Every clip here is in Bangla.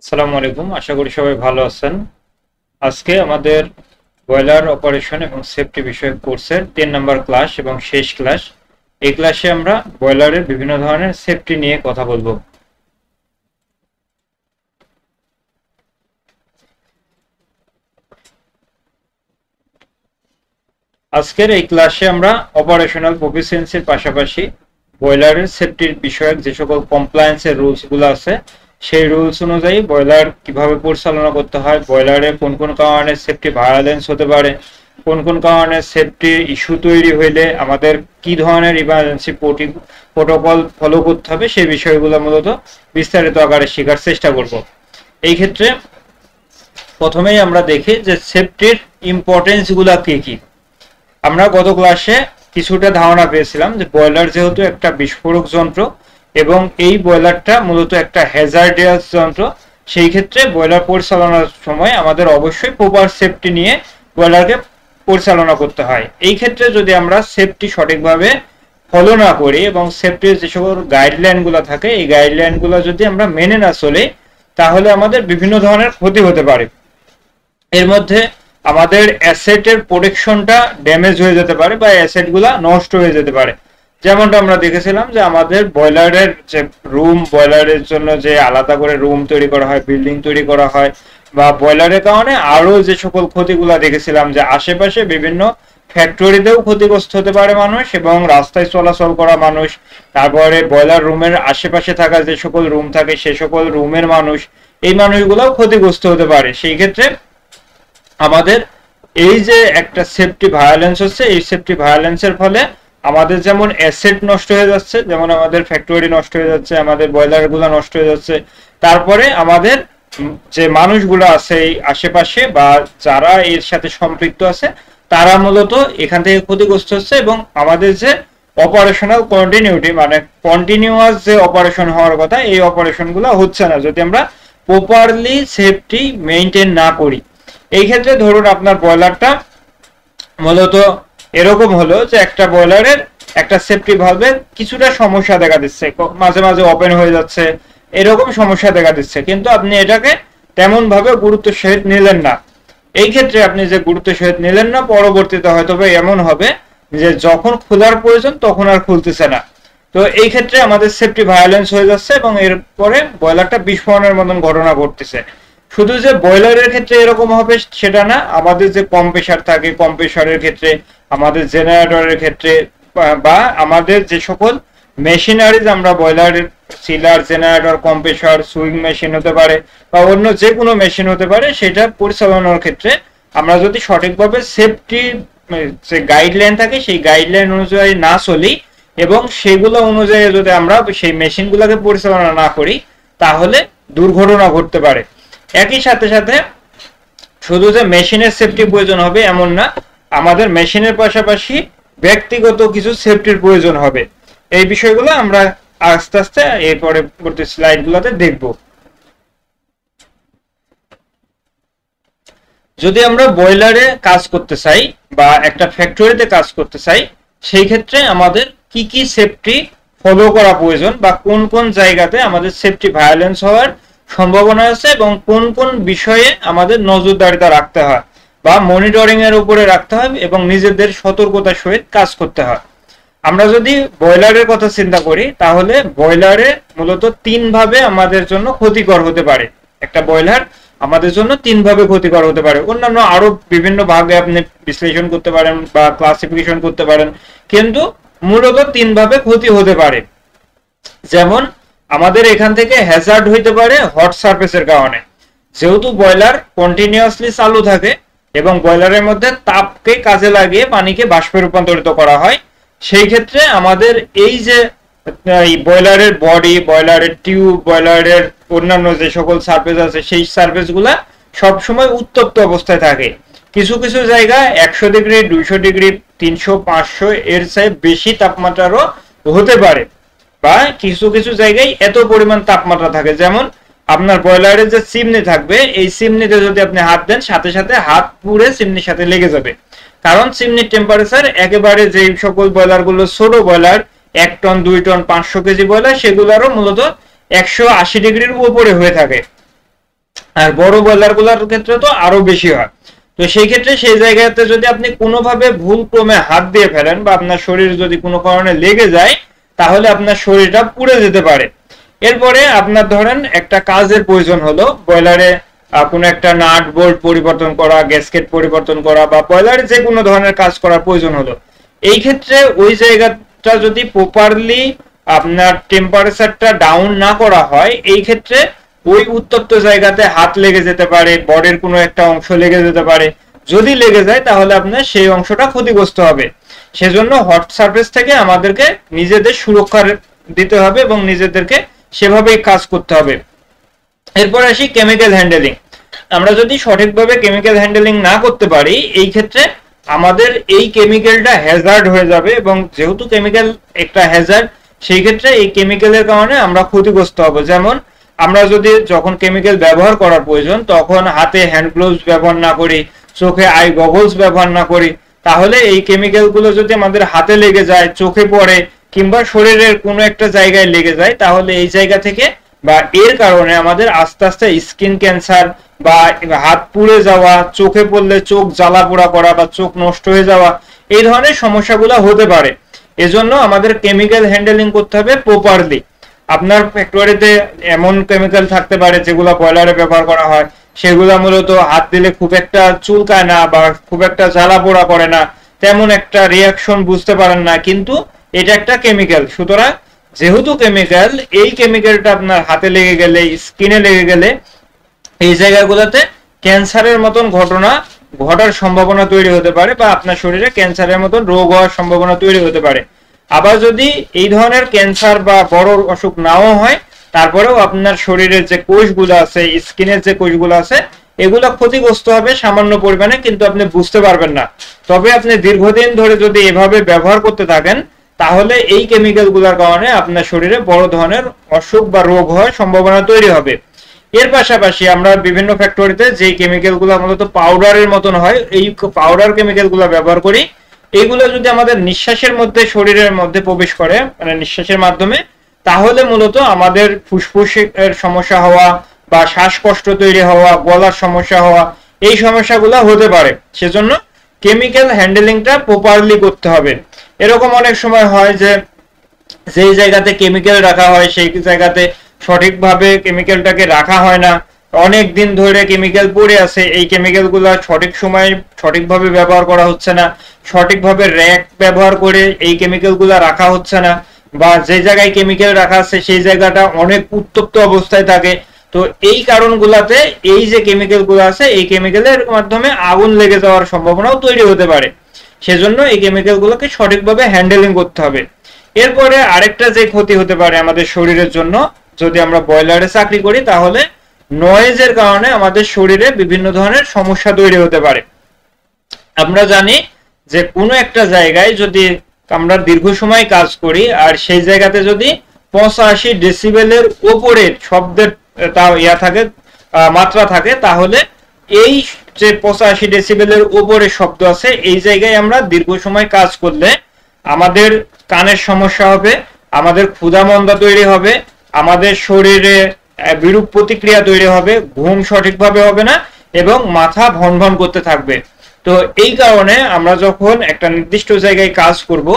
আসসালামু আলাইকুম, আশা করি সবাই ভালো আছেন। আজকে আমাদের বয়লার অপারেশন এবং সেফটি বিষয়ক কোর্সের 3 নম্বর ক্লাস এবং শেষ ক্লাস। এই ক্লাসে আমরা বয়লারের বিভিন্ন ধরনের সেফটি নিয়ে কথা বলবো। আজকের এই ক্লাসে আমরা অপারেশনাল প্রফিসিয়েন্সির পাশাপাশি বয়লারের সেফটির বিষয়ক যে সকল কমপ্লায়েন্সের রুলস গুলো আছে সেই রুলস অনুযায়ী বয়লার কিভাবে পরিচালনা করতে হয়, বয়লারে কোন কোন কারণে সেফটি ভায়োলেন্স হতে পারে, কোন কোন কারণে সেফটি ইস্যু তৈরি হইলে আমাদের কি ধরনের ইমার্জেন্সি প্রোটোকল ফলো করতে হবে সেই বিষয়গুলো মূলত বিস্তারিত আকারে শেখার চেষ্টা করব। এই ক্ষেত্রে প্রথমেই আমরা দেখি যে সেফটির ইম্পর্টেন্স গুলা কি কি। আমরা গত ক্লাসে কিছুটা ধারণা পেয়েছিলাম যে বয়লার যেহেতু একটা বিস্ফোরক যন্ত্র এবং এই বয়লারটা মূলত একটা হ্যাজার্ডিয়াস যন্ত্র, সেই ক্ষেত্রে বয়লার পরিচালনার সময় আমাদের অবশ্যই প্রপার সেফটি নিয়ে বয়লারকে পরিচালনা করতে হয়। এই ক্ষেত্রে যদি আমরা সেফটি সঠিকভাবে ফলো না করি এবং সেফটির যে সকল গাইডলাইনগুলো থাকে এই গাইডলাইনগুলো যদি আমরা মেনে না চলি তাহলে আমাদের বিভিন্ন ধরনের ক্ষতি হতে পারে। এর মধ্যে আমাদের অ্যাসেটের প্রোটেকশনটা ড্যামেজ হয়ে যেতে পারে বা অ্যাসেটগুলো নষ্ট হয়ে যেতে পারে। যেমনটা আমরা দেখেছিলাম যে আমাদের বয়লারের যে রুম, বয়লারের জন্য যে আলাদা করে রুম তৈরি করা হয়, বিল্ডিং তৈরি করা হয়, বা বয়লারের কারণে আরো যে সকল ক্ষতিগুলো দেখেছিলাম যে আশেপাশে বিভিন্ন ফ্যাক্টরিতেও ক্ষতিগ্রস্ত হতে পারে মানুষ এবং রাস্তায় চলাচল করা মানুষ, তারপরে বয়লার রুমের আশেপাশে থাকা যে সকল রুম থাকে সে সকল রুমের মানুষ, এই মানুষগুলোও ক্ষতিগ্রস্ত হতে পারে। সেই ক্ষেত্রে আমাদের এই যে একটা সেফটি ভায়োলেন্স হচ্ছে, এই সেফটি ভায়োলেন্সের ফলে আমাদের যেমন অ্যাসেট নষ্ট হয়ে যাচ্ছে, যেমন আমাদের ফ্যাক্টরি নষ্ট হয়ে যাচ্ছে, আমাদের বয়লার গুলা নষ্ট হয়ে যাচ্ছে, তারপরে আমাদের যে মানুষগুলো আছে এই আশেপাশে বা যারা এর সাথে সম্পৃক্ত আছে তারা মূলত এখান থেকে ক্ষতিগ্রস্ত হচ্ছে এবং আমাদের যে অপারেশনাল কন্টিনিউটি মানে কন্টিনিউয়াস যে অপারেশন হওয়ার কথা এই অপারেশন গুলো হচ্ছে না যদি আমরা প্রপারলি সেফটি মেইনটেইন না করি। এই ক্ষেত্রে ধরুন আপনার বয়লারটা মূলত এরকম হলো যে একটা বয়লারের একটা সেফটি ভালভে কিছুটা সমস্যা দেখা দিচ্ছে, মাঝে মাঝে ওপেন হয়ে যাচ্ছে, এরকম সমস্যা দেখা দিচ্ছে, কিন্তু আপনি এটাকে তেমন ভাবে গুরুত্ব সহিত নিলেন না। এই ক্ষেত্রে আপনি যে গুরুত্ব সহিত নিলেন না, পরবর্তীতে হয়তো এমন হবে যে যখন খোলার প্রয়োজন তখন আর খুলতেছে না। তো এই ক্ষেত্রে আমাদের সেফটি ভায়োলেন্স হয়ে যাচ্ছে এবং এরপরে বয়লারটা বিস্ফোরণের মতন ঘটনা ঘটতেছে। শুধু যে বয়লারের ক্ষেত্রে এরকম হবে সেটা না, আমাদের যে কম্প্রেসার থাকে কম্প্রেসারের ক্ষেত্রে, আমাদের জেনারেটরের ক্ষেত্রে, বা আমাদের যে সকল মেশিনারিজ আমরা বয়লারের সিলার, জেনারেটর, কম্প্রেসার, সুইং মেশিন হতে পারে বা অন্য যে কোনো মেশিন হতে পারে, সেটা পরিচালনার ক্ষেত্রে আমরা যদি সঠিকভাবে সেফটি যে গাইডলাইন থাকে সেই গাইডলাইন অনুযায়ী না চলি এবং সেগুলো অনুযায়ী যদি আমরা সেই মেশিনগুলোকে পরিচালনা না করি তাহলে দুর্ঘটনা ঘটতে পারে। একই সাথে সাথে শুধু যে মেশিনের সেফটি প্রয়োজন হবে এমন না, আমাদের মেশিনের পাশাপাশি ব্যক্তিগত কিছু সেফটির প্রয়োজন হবে। এই বিষয়গুলো আমরা আস্তে আস্তে এরপরে পরবর্তী স্লাইডগুলোতে দেখব। যদি আমরা বয়লারে কাজ করতে চাই বা একটা ফ্যাক্টরিতে কাজ করতে চাই সেই ক্ষেত্রে আমাদের কি কি সেফটি ফলো করা প্রয়োজন বা কোন কোন জায়গাতে আমাদের সেফটি ভায়োলেন্স হওয়ার সম্ভাবনা আছে এবং কোন কোন বিষয়ে আমাদের নজরদারিতা রাখতে হয় বা মনিটরিং এর উপরে রাখতে হয় এবং নিজেদের সতর্কতার সহিত কাজ করতে হয়। আমরা যদি বয়লারের কথা চিন্তা করি তাহলে বয়লারে মূলত তিন ভাবে আমাদের জন্য ক্ষতিকর হতে পারে। একটা বয়লার আমাদের জন্য তিন ভাবে ক্ষতিকর হতে পারে, অন্যান্য আরো বিভিন্ন ভাগে আপনি বিশ্লেষণ করতে পারেন বা ক্লাসিফিকেশন করতে পারেন, কিন্তু মূলত তিন ভাবে ক্ষতি হতে পারে। যেমন আমাদের এখান থেকে হ্যাজার্ড হইতে পারে হট সারফেসের কারণে, যেহেতু বয়লার কন্টিনিউয়াসলি চালু থাকে এবং বয়লারের মধ্যে তাপকে কাজে লাগিয়ে পানিকে বাষ্পে রূপান্তরিত করা হয়, সেই ক্ষেত্রে আমাদের এই যে বয়লারের বডি, বয়লারের টিউব, বয়লারের অন্যান্য যে সকল সারফেস আছে সেই সারফেস গুলা সবসময় উত্তপ্ত অবস্থায় থাকে। কিছু কিছু জায়গায় 100 ডিগ্রি, 200 ডিগ্রি, 300, 500 এর চেয়ে বেশি তাপমাত্রারও হতে পারে, বা কিছু কিছু জায়গায় এত পরিমাণ তাপমাত্রা থাকে। যেমন আপনার বয়লারের যে চিমনি থাকবে এই চিমনিতে যদি আপনি হাত দেন সাথে সাথে হাত পুড়ে চিমনির সাথে লেগে যাবে, কারণ চিমনির টেম্পারেচার একেবারে যে সকল বয়লার গুলো ছোট boiler 1 ton, 2 ton, 500 kg boiler সেগুলোরও মূলত 180 ডিগ্রির উপরে হয়ে থাকে। আর বড় ব্রয়লারগুলোর ক্ষেত্রে তো আরো বেশি হয়। তো সেই ক্ষেত্রে সেই জায়গাতে যদি আপনি কোনোভাবে ভুল ক্রমে হাত দিয়ে ফেলেন বা আপনার শরীর যদি কোনো কারণে লেগে যায়, তাহলে আপনার শরীরটা পুড়ে যেতে পারে। এরপরে আপনার ধরেন একটা কাজের প্রয়োজন হলো, ব্রয়লারে কোনো একটা নাট বোল্ট পরিবর্তন করা, গ্যাসকেট পরিবর্তন করা, বা ব্রয়লারে যে কোনো ধরনের কাজ করার প্রয়োজন হলো। এই ক্ষেত্রে ওই জায়গাটা যদি প্রপারলি আপনার টেম্পারেচারটা ডাউন না করা হয়, এই ক্ষেত্রে ওই উত্তপ্ত জায়গাতে হাত লেগে যেতে পারে, বডির কোনো একটা অংশ লেগে যেতে পারে। যদি লেগে যায় তাহলে আপনার সেই অংশটা ক্ষতিগ্রস্ত হবে। সেজন্য হট সারফেস থেকে আমাদেরকে নিজেদের সুরক্ষা দিতে হবে এবং নিজেদেরকে সেভাবেই কাজ করতে হবে। এরপর আসি কেমিক্যাল হ্যান্ডেলিং। আমরা যদি সঠিকভাবে কেমিক্যাল হ্যান্ডেলিং না করতে পারি, এই ক্ষেত্রে আমাদের এই কেমিক্যালটা হ্যাজার্ড হয়ে যাবে, এবং যেহেতু কেমিক্যাল একটা হ্যাজার্ড, সেই ক্ষেত্রে এই কেমিক্যালের কারণে আমরা ক্ষতিগ্রস্ত হব। যেমন আমরা যদি যখন কেমিক্যাল ব্যবহার করার প্রয়োজন তখন হাতে হ্যান্ড গ্লোভস ব্যবহার না করি, চোখে আই গগলস ব্যবহার না করি, তাহলে এই কেমিক্যালগুলো যদি আমাদের হাতে লেগে যায়, চোখে পড়ে, কিংবা শরীরের কোনো একটা জায়গায় লেগে যায়, তাহলে এই জায়গা থেকে বা এর কারণে আমাদের আস্তে আস্তে স্কিন ক্যান্সার বা হাত পুড়ে যাওয়া, চোখে পড়লে চোখ জ্বালা পোড়া করা বা চোখ নষ্ট হয়ে যাওয়া, এই ধরনের সমস্যাগুলো হতে পারে। এজন্য আমাদের কেমিক্যাল হ্যান্ডেলিং করতে হবে প্রপারলি। আপনার ফ্যাক্টরিতে এমন কেমিক্যাল থাকতে পারে যেগুলো ব্রয়লারে ব্যবহার করা হয়, সেগুলো মূলত হাত দিলে খুব একটা চুলকায় না বা খুব একটা জ্বালা পোড়া করে না, তেমন একটা রিয়াকশন বুঝতে পারেন না, কিন্তু এটা একটা কেমিক্যাল। সুতরাং যেহেতু কেমিক্যাল, এই কেমিক্যালটা আপনার হাতে লেগে গেলে, স্কিনে লেগে গেলে, এই জায়গাগুলোতে ক্যান্সারের মতন ঘটনা ঘটার সম্ভাবনা তৈরি হতে পারে, বা আপনার শরীরে ক্যান্সারের মতন রোগ হওয়ার সম্ভাবনা তৈরি হতে পারে। আবার যদি এই ধরনের ক্যান্সার বা বড় অসুখ নাও হয়, তারপরেও আপনার শরীরের যে কোষগুলো আছে, স্কিনের যে কোষগুলো আছে, এগুলো ক্ষতিগ্রস্ত হবে সামান্য পরিমাণে, কিন্তু আপনি বুঝতে পারবেন না। তবে আপনি দীর্ঘদিন ধরে যদি এভাবে ব্যবহার করতে থাকেন, তাহলে এই কেমিক্যাল গুলোর কারণে আপনার শরীরে বড় ধরনের অসুখ বা রোগ হওয়ার সম্ভাবনা তৈরি হবে। এর পাশাপাশি আমরা বিভিন্ন ফ্যাক্টরিতে যে কেমিক্যাল গুলো মূলত পাউডারের মতন হয়, এই পাউডার কেমিক্যাল গুলো ব্যবহার করি। এইগুলো যদি আমাদের নিঃশ্বাসের মধ্যে, শরীরের মধ্যে প্রবেশ করে, মানে নিঃশ্বাসের মাধ্যমে, তাহলে মূলত আমাদের ফুসফুসের সমস্যা হওয়া বা শ্বাসকষ্ট তৈরি হওয়া, গলার সমস্যা হওয়া, এই সমস্যাগুলো হতে পারে। সেজন্য কেমিক্যাল হ্যান্ডেলিংটা প্রপারলি করতে হবে। এরকম অনেক সময় হয় যে যেই জায়গাতে কেমিক্যাল রাখা হয় সেই জায়গাতে সঠিকভাবে কেমিক্যালটাকে রাখা হয় না, অনেক দিন ধরে কেমিক্যাল পড়ে আছে, এই কেমিক্যালগুলো সঠিক সময় সঠিকভাবে ব্যবহার করা হচ্ছে না, সঠিকভাবে র্যাক ব্যবহার করে এই কেমিক্যালগুলো রাখা হচ্ছে না, বা যে জায়গায় কেমিক্যাল রাখা আছে সেই জায়গাটা অনেক উত্তপ্ত অবস্থায় থাকে। তো এই কারণগুলোতে এই যে কেমিক্যালগুলো আছে, এই কেমিক্যালের মাধ্যমে আগুন লেগে যাওয়ার সম্ভাবনাও তৈরি হতে পারে। সেজন্য এই কেমিক্যালগুলোকে সঠিকভাবে হ্যান্ডেলিং করতে হবে। এরপরে আরেকটা যে ক্ষতি হতে পারে আমাদের শরীরের জন্য, যদি আমরা ব্রয়লারে চাকরি করি, তাহলে নয়েজের কারণে আমাদের শরীরে বিভিন্ন ধরনের সমস্যা তৈরি হতে পারে। আমরা জানি যে কোনো একটা জায়গায় যদি আমরা দীর্ঘ সময় কাজ করি আর সেই জায়গাতে যদি 85 ডেসিবেলের উপরে শব্দের থাকে, মাত্রা থাকে, তাহলে এই যে 85 ডেসিবেলের উপরে শব্দ আছে, এই জায়গায় আমরা দীর্ঘ সময় কাজ করলে আমাদের কানের সমস্যা হবে, আমাদের ক্ষুধামন্দা তৈরি হবে, আমাদের শরীরে বিরূপ প্রতিক্রিয়া তৈরি হবে, ঘুম সঠিকভাবে হবে না এবং মাথা ভন ভন করতে থাকবে। তো এই কারণে আমরা যখন একটা নির্দিষ্ট জায়গায় কাজ করব,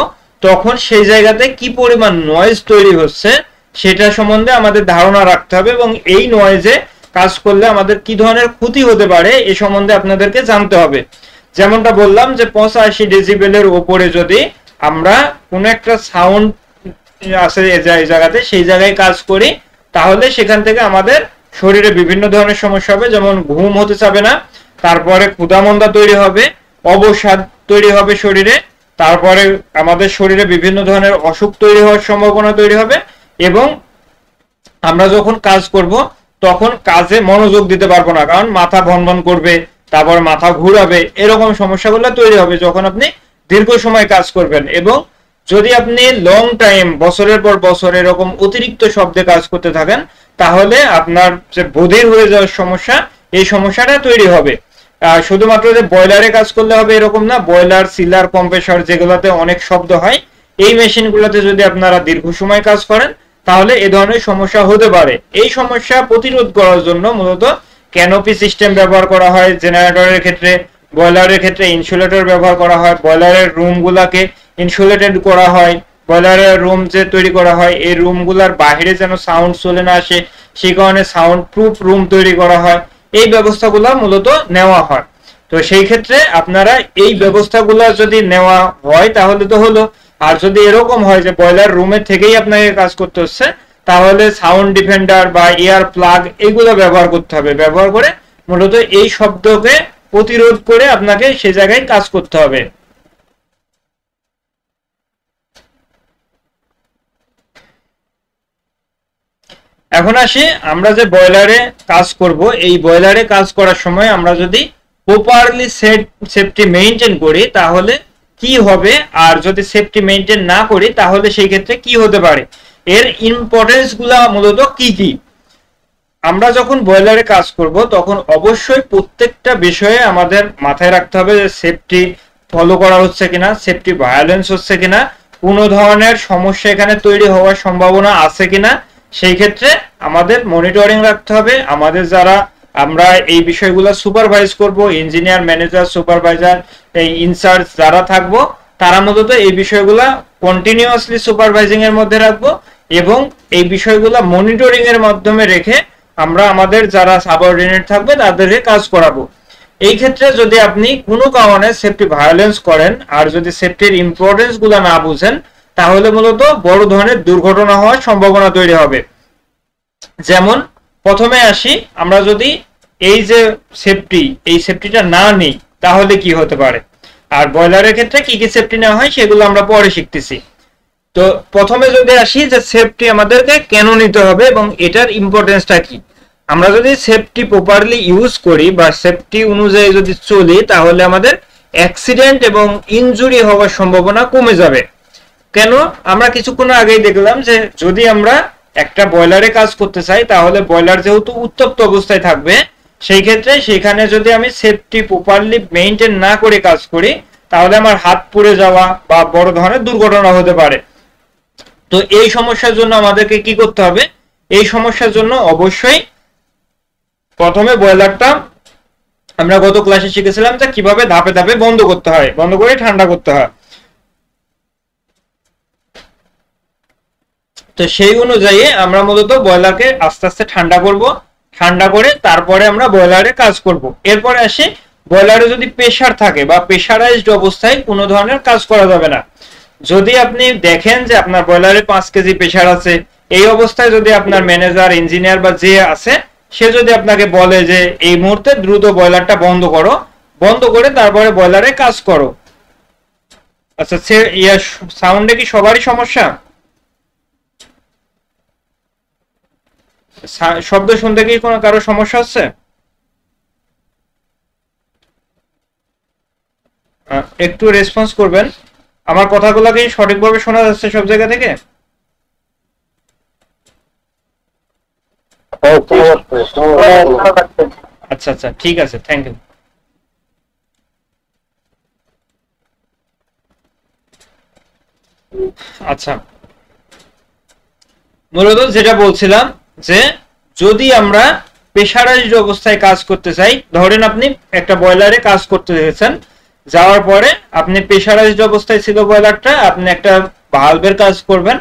তখন সেই জায়গাতে কি পরিমাণ নয়েজ তৈরি হচ্ছে সেটা সম্বন্ধে আমাদের ধারণা রাখতে হবে, এবং এই নয়েজে কাজ করলে আমাদের কি ধরনের ক্ষতি হতে পারে এ সম্বন্ধে আপনাদেরকে জানতে হবে। যেমনটা বললাম যে 85 ডেসিবেলের উপরে যদি আমরা কোনো একটা সাউন্ড আছে এই জায়গাতে, সেই জায়গায় কাজ করি, তাহলে সেখান থেকে আমাদের শরীরে বিভিন্ন ধরনের সমস্যা হবে, যেমন ঘুম হতে চাবে না, তারপরে ক্ষুধামন্দা তৈরি হবে, অবসাদ তৈরি হবে শরীরে, তারপরে আমাদের শরীরে বিভিন্ন ধরনের অসুখ তৈরি হওয়ার সম্ভাবনা তৈরি হবে, এবং আমরা যখন কাজ করব তখন কাজে মনোযোগ দিতে পারবো না, কারণ মাথা ভনভন করবে, তারপর মাথা ঘুরাবে, এরকম সমস্যাগুলো তৈরি হবে যখন আপনি দীর্ঘ সময় কাজ করবেন। এবং যদি আপনি লং টাইম, বছরের পর বছর এরকম অতিরিক্ত শব্দে কাজ করতে থাকেন, তাহলে আপনার যে বধির হয়ে যাওয়ার সমস্যা, এই সমস্যাটা তৈরি হবে। শুধুমাত্র যে বয়লারে কাজ করলে হবে এরকম না, বয়লার, সিলার, কম্প্রেসর যেগুলোতে অনেক শব্দ হয়, এই মেশিনগুলোতে যদি আপনারা দীর্ঘ সময় কাজ করেন তাহলে এ ধরনের সমস্যা হতে পারে। এই সমস্যা প্রতিরোধ করার জন্য মূলত ক্যানোপি সিস্টেম ব্যবহার করা হয় জেনারেটরের ক্ষেত্রে, বয়লারের ক্ষেত্রে ইনসুলেটর ব্যবহার করা হয়, বয়লারের রুমগুলোকে ইনসুলেটেড করা হয়, বয়লারের রুম যে তৈরি করা হয় এই রুমগুলোর বাইরে যেন সাউন্ড চলে না আসে সেই কারণে সাউন্ড প্রুফ রুম তৈরি করা হয়। এই ব্যবস্থাগুলো মূলত নেওয়া হয়। তো সেই ক্ষেত্রে আপনারা এই ব্যবস্থাগুলো যদি নেওয়া হয় তাহলে তো হলো, আর যদি এরকম হয় যে বয়লার রুমে থেকেই আপনাকে কাজ করতে হচ্ছে তাহলে সাউন্ড ডিফেন্ডার বা এয়ার প্লাগ এগুলো ব্যবহার করতে হবে। ব্যবহার করে মূলত এই শব্দকে প্রতিরোধ করে আপনাকে সেই জায়গায় কাজ করতে হবে। এখন আসি আমরা যে বয়লারে কাজ করব, এই বয়লারে কাজ করার সময় আমরা যদি প্রপারলি সেফটি মেইনটেইন করি তাহলে কি হবে, আর যদি সেফটি মেইনটেইন না করি তাহলে সেই ক্ষেত্রে কি হতে পারে, এর ইম্পর্টেন্স গুলা মূলত কি কি। আমরা যখন বয়লারে কাজ করব তখন অবশ্যই প্রত্যেকটা বিষয়ে আমাদের মাথায় রাখতে হবে যে সেফটি ফলো করা হচ্ছে কিনা, সেফটি ভায়োলেন্স হচ্ছে কিনা, কোনো ধরনের সমস্যা এখানে তৈরি হওয়ার সম্ভাবনা আছে কিনা, সেই ক্ষেত্রে আমাদের মনিটরিং রাখতে হবে। আমাদের যারা আমরা এই বিষয়গুলো সুপারভাইজ করব, ইঞ্জিনিয়ার, ম্যানেজার, সুপারভাইজার, এই ইনচার্জ যারা থাকবো তারা মূলত এই বিষয়গুলো কন্টিনিউয়াসলি সুপারভাইজিং এর মধ্যে রাখবো এবং এই বিষয়গুলো মনিটরিং এর মাধ্যমে রেখে আমরা আমাদের যারা সাবঅর্ডিনেট থাকবে তাদেরকে কাজ করাবো। এই ক্ষেত্রে যদি আপনি কোনো কারণে সেফটি ভায়োলেন্স করেন আর যদি সেফটির ইম্পর্টেন্স গুলো না বুঝেন তাহলে মূলত বড় ধরনের দুর্ঘটনা হওয়ার সম্ভাবনা তৈরি হবে। যেমন প্রথমে আসি, আমরা যদি এই যে এই সেফটিটা না নিই তাহলে কি হতে পারে, আর বয়লারের ক্ষেত্রে কি কি সেফটি নেওয়া হয় সেগুলো আমরা পরে শিখতেছি। তো প্রথমে যদি আসি যে সেফটি আমাদেরকে কেন নিতে হবে এবং এটার ইম্পর্টেন্সটা কি। আমরা যদি সেফটি প্রপারলি ইউজ করি বা সেফটি অনুযায়ী যদি চলি তাহলে আমাদের অ্যাক্সিডেন্ট এবং ইনজুরি হওয়ার সম্ভাবনা কমে যাবে। কেন, আমরা কিছুক্ষণ আগেই দেখলাম যে যদি আমরা একটা বয়লারে কাজ করতে চাই তাহলে বয়লার যেহেতু উত্তপ্ত অবস্থায় থাকবে সেই ক্ষেত্রে সেখানে যদি আমি সেফটি প্রপারলি মেইনটেইন না করে কাজ করি তাহলে আমার হাত পুড়ে যাওয়া বা বড় ধরনের দুর্ঘটনা হতে পারে। তো এই সমস্যার জন্য আমাদেরকে কি করতে হবে, এই সমস্যার জন্য অবশ্যই প্রথমে বয়লারটা আমরা গত ক্লাসে শিখেছিলাম যে কিভাবে ধাপে ধাপে বন্ধ করতে হয়, বন্ধ করে ঠান্ডা করতে হয়। তো সেই অনুযায়ী আমরা মূলত বয়লারকে আস্তে আস্তে ঠান্ডা করব, ঠান্ডা করে তারপরে আমরা বয়লারে কাজ করব। এরপরে আসে বয়লারে যদি প্রেসার থাকে বা প্রেসারাইজড অবস্থায় কোনো ধরনের কাজ করা যাবে না। যদি আপনি দেখেন যে আপনার বয়লারে 5 কেজি প্রেসার আছে, এই অবস্থায় যদি আপনার ম্যানেজার, ইঞ্জিনিয়ার বা যে আছে সে যদি আপনাকে বলে যে এই মুহূর্তে দ্রুত বয়লারটা বন্ধ করো, বন্ধ করে তারপরে বয়লারে কাজ করো। আচ্ছা, সাউন্ডে কি সবারই সমস্যা? শব্দ শুনতে কি কোনো কারো সমস্যা হচ্ছে? একটু রেসপন্স করবেন। আমার কথাগুলো কি সঠিকভাবে শোনা যাচ্ছে সব জায়গা থেকে? আচ্ছা আচ্ছা, ঠিক আছে, থ্যাংক ইউ। আচ্ছা, মূলত যেটা বলছিলাম যে যদি আমরা প্রেসারাইজড অবস্থায় কাজ করতে চাই, ধরেন আপনি একটা বয়লারে কাজ করতে গেছেন, যাওয়ার পরে আপনি প্রেসারাইজড অবস্থায় ছিল বয়লারটা, আপনি একটা ভালভের কাজ করবেন,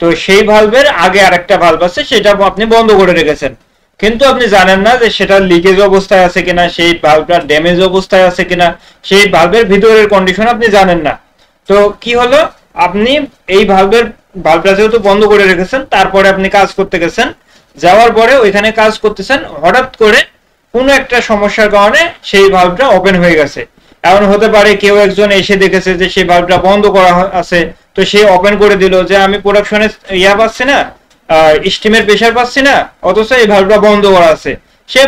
তো সেই ভালভের আগে আরেকটা ভালভ আছে সেটা আপনি বন্ধ করে রেখেছেন, কিন্তু আপনি জানেন না যে সেটা লিকেজ অবস্থায় আছে কিনা, সেই ভালভটা ড্যামেজ অবস্থায় আছে কিনা, সেই ভালভের ভিতরের কন্ডিশন আপনি জানেন না। তো কি হলো, আপনি এই ভালভটা যেহেতু বন্ধ করে রেখেছেন তারপরে আপনি কাজ করতে গেছেন, যাওয়ার পরে ওইখানে কাজ করতেছেন, হঠাৎ করে কোনো একটা সমস্যার কারণে সেই ভালভটা ওপেন হয়ে গেছে। এমন হতে পারে কেউ একজন এসে দেখেছে যে সেই ভালভটা বন্ধ করা আছে, তো সে ওপেন করে দিল যে আমি প্রোডাকশনে পাচ্ছি না, স্টিমের প্রেসার পাচ্ছি না, অথচ এই ভালভটা বন্ধ করা আছে, সে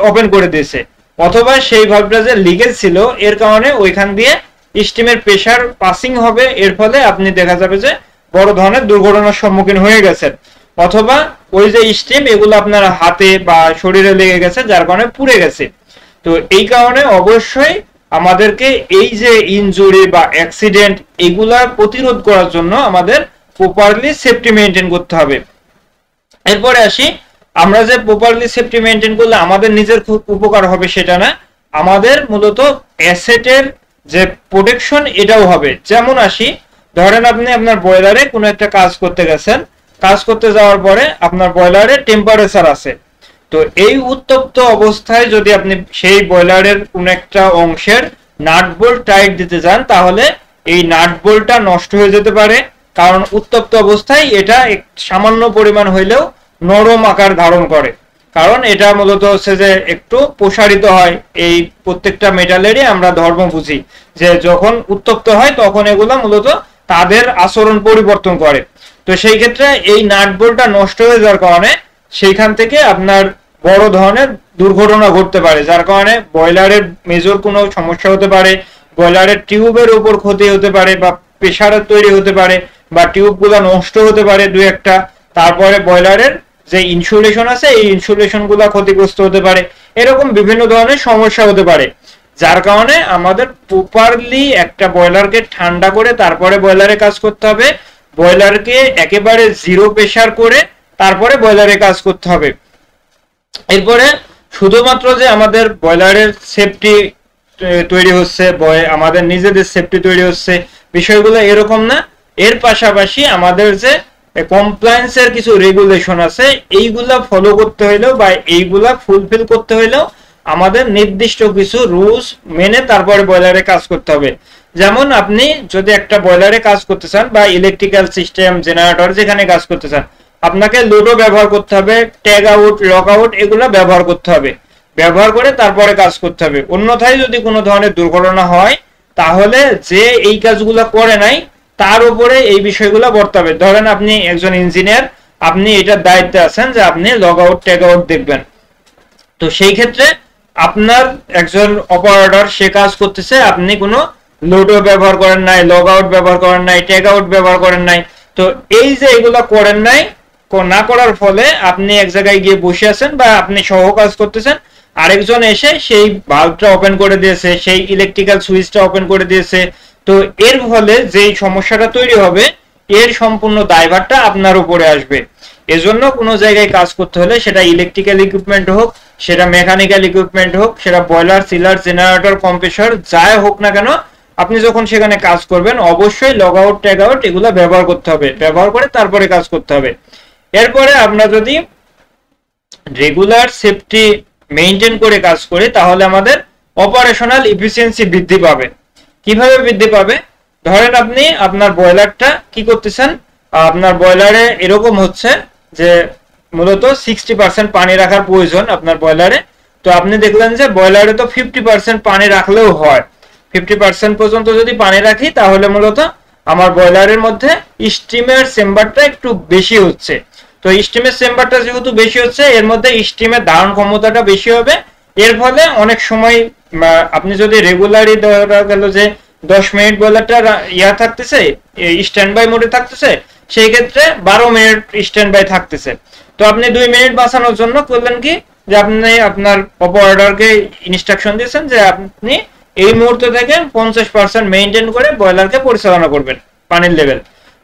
ওপেন করে দিয়েছে। অথবা সেই ভালভটা যে লিকেজ ছিল এর কারণে ওইখান দিয়ে স্টিমের প্রেসার পাসিং হবে, এর ফলে আপনি দেখা যাবে যে বড় ধরনের দুর্ঘটনার সম্মুখীন হয়ে গেছেন। অথবা ওই যে স্টিম এগুলো আপনার হাতে বা শরীরে লেগে গেছে যার কারণে পুড়ে গেছে। তো এই কারণে অবশ্যই আমাদেরকে এই যে ইনজুরি বা অ্যাক্সিডেন্ট এগুলা প্রতিরোধ করার জন্য আমাদের প্রপারলি সেফটি মেইনটেইন করতে হবে। এরপরে আসি, আমরা যে প্রপারলি সেফটি মেনটেন করলে আমাদের নিজের খুব উপকার হবে সেটা না, আমাদের মূলত অ্যাসেটের যে প্রোটেকশন এটাও হবে। যেমন আসি, ধরেন আপনি আপনার বয়লারে কোনো একটা কাজ করতে গেছেন, কাজ করতে যাওয়ার পরে আপনার বয়লারে টেম্পারেচার আছে, তো এই উত্তপ্ত অবস্থায় যদি আপনি সেই বয়লারের কোনো একটা অংশের নাট বোল্ট টাইট দিতে যান, তাহলে এই নাট বোল্টটা নষ্ট হয়ে যেতে পারে, কারণ উত্তপ্ত অবস্থায় এটা সামান্য পরিমাণ হইলেও নরম আকার ধারণ করে, কারণ এটা মূলত হচ্ছে যে একটু প্রসারিত হয়। এই প্রত্যেকটা মেটালেরই আমরা ধর্ম বুঝি যে যখন উত্তপ্ত হয় তখন এগুলো মূলত তাদের আচরণ পরিবর্তন করে। তো সেই ক্ষেত্রে এই নাট বোল্টটা নষ্ট হয়ে যাওয়ার কারণে সেইখান থেকে আপনার বড় ধরনের দুর্ঘটনা ঘটতে পারে, যার কারণে বয়লারের মেজর কোনো সমস্যা হতে পারে, বয়লারের টিউবের উপর ক্ষতি হতে পারে, বা প্রেসার তৈরি হতে পারে, বা টিউবগুলো নষ্ট হতে পারে দুই একটা। তারপরে বয়লারের যে ইনসুলেশন আছে এই ইনসুলেশন গুলা ক্ষতিগ্রস্ত হতে পারে, এরকম বিভিন্ন ধরনের সমস্যা হতে পারে, যার কারণে আমাদের প্রপারলি একটা বয়লারকে ঠান্ডা করে তারপরে বয়লারে কাজ করতে হবে, বয়লারকে একেবারে জিরো প্রেসার করে তারপরে বয়লারে কাজ করতে হবে। এরপরে শুধুমাত্র যে আমাদের বয়লারের সেফটি তৈরি হচ্ছে, আমাদের নিজেদের সেফটি তৈরি হচ্ছে, বিষয়গুলো এরকম না। এর পাশাপাশি আমাদের যে কমপ্লায়েন্সের কিছু রেগুলেশন আছে, এইগুলা ফলো করতে হইলেও বা এইগুলা ফুলফিল করতে হইলেও আমাদের নির্দিষ্ট কিছু রুলস মেনে তারপরে বয়লারে কাজ করতে হবে। যেমন আপনি যদি একটা বয়লারে কাজ করতে চান বা ইলেকট্রিক্যাল সিস্টেম জেনারেটর যেখানে কাজ করতে চান, আপনাকে লোডও ব্যবহার করতে হবে, ট্যাগ আউট, লক আউট এগুলো ব্যবহার করতে হবে, ব্যবহার করে তারপরে কাজ করতে হবে। অন্যথায় যদি কোনো ধরনের দুর্ঘটনা হয় তাহলে যে এই কাজগুলো করে নাই তার উপরে এই বিষয়গুলো বর্তাবে। ধরেন আপনি একজন ইঞ্জিনিয়ার, আপনি এটার দায়িত্বে আছেন যে আপনি লগ আউট ট্যাগ আউট দেখবেন, তো সেই ক্ষেত্রে আপনার একজন অপারেটর সে কাজ করতেছে, আপনি কোনো লোডও ব্যবহার করেন নাই, লগ আউট ব্যবহার করেন নাই, ট্যাগ আউট ব্যবহার করেন নাই, তো এই যে এগুলো করেন নাই, না করার ফলে আপনি এক জায়গায় গিয়ে বসে আছেন বা আপনি সহ কাজ করতেছেন, আরেকজন এসে সেই ভালভটা ওপেন করে দিয়েছে, সেই ইলেকট্রিক্যাল সুইচটা ওপেন করে দিয়েছে, তো এর ফলে যেই সমস্যাটা তৈরি হবে এর সম্পূর্ণ দায়ভারটা আপনার উপরে আসবে। এজন্য কোনো জায়গায় কাজ করতে হলে সেটা ইলেকট্রিক্যাল ইকুইপমেন্ট হোক, সেটা মেকানিক্যাল ইকুইপমেন্ট হোক, সেটা বয়লার, সিলার, জেনারেটর, কম্প্রেসর যাই হোক না কেন, আপনি যখন সেখানে কাজ করবেন অবশ্যই লগ আউট ট্যাগ আউট এগুলো ব্যবহার করতে হবে, ব্যবহার করে তারপরে কাজ করতে হবে। এরপরে আমরা যদি রেগুলার সেফটি মেইনটেইন করে কাজ করি তাহলে আমাদের অপারেশনাল এফিসিয়েন্সি বৃদ্ধি পাবে। কিভাবে বৃদ্ধি পাবে? ধরেন আপনি আপনার বয়লারটা কি করতেছেন, আপনার বয়লারে এরকম হচ্ছে যে মূলত 60% পানি রাখার প্রয়োজন আপনার বয়লারে, তো আপনি দেখলেন যে বয়লারে তো 50% পানি রাখলেও হয়, 50% পর্যন্ত যদি পানি রাখি তাহলে মূলত আমার বয়লারের মধ্যে স্টিমের চেম্বারটা একটু বেশি হচ্ছে, তো স্টিমের চেম্বারটা যেহেতু বেশি হচ্ছে এর মধ্যে স্টিমের ধারণ ক্ষমতাটা বেশি হবে। এর ফলে অনেক সময় আপনি যদি রেগুলারই ধরা গেল যে 10 মিনিট বয়লারটা ইয়া থাকতেছে, স্ট্যান্ড বাই মোডে থাকতেছে, সেই ক্ষেত্রে 12 মিনিট স্ট্যান্ড বাই থাকতেছে, তো আপনি 2 মিনিট বাঁচানোর জন্য করলেন কি যে আপনি আপনার অপারেটরকে ইনস্ট্রাকশন দিয়েছেন যে আপনি এই মুহূর্ত থেকে 50% মেইনটেইন করে বয়লারকে পরিচালনা করবেন পানির লেভেল।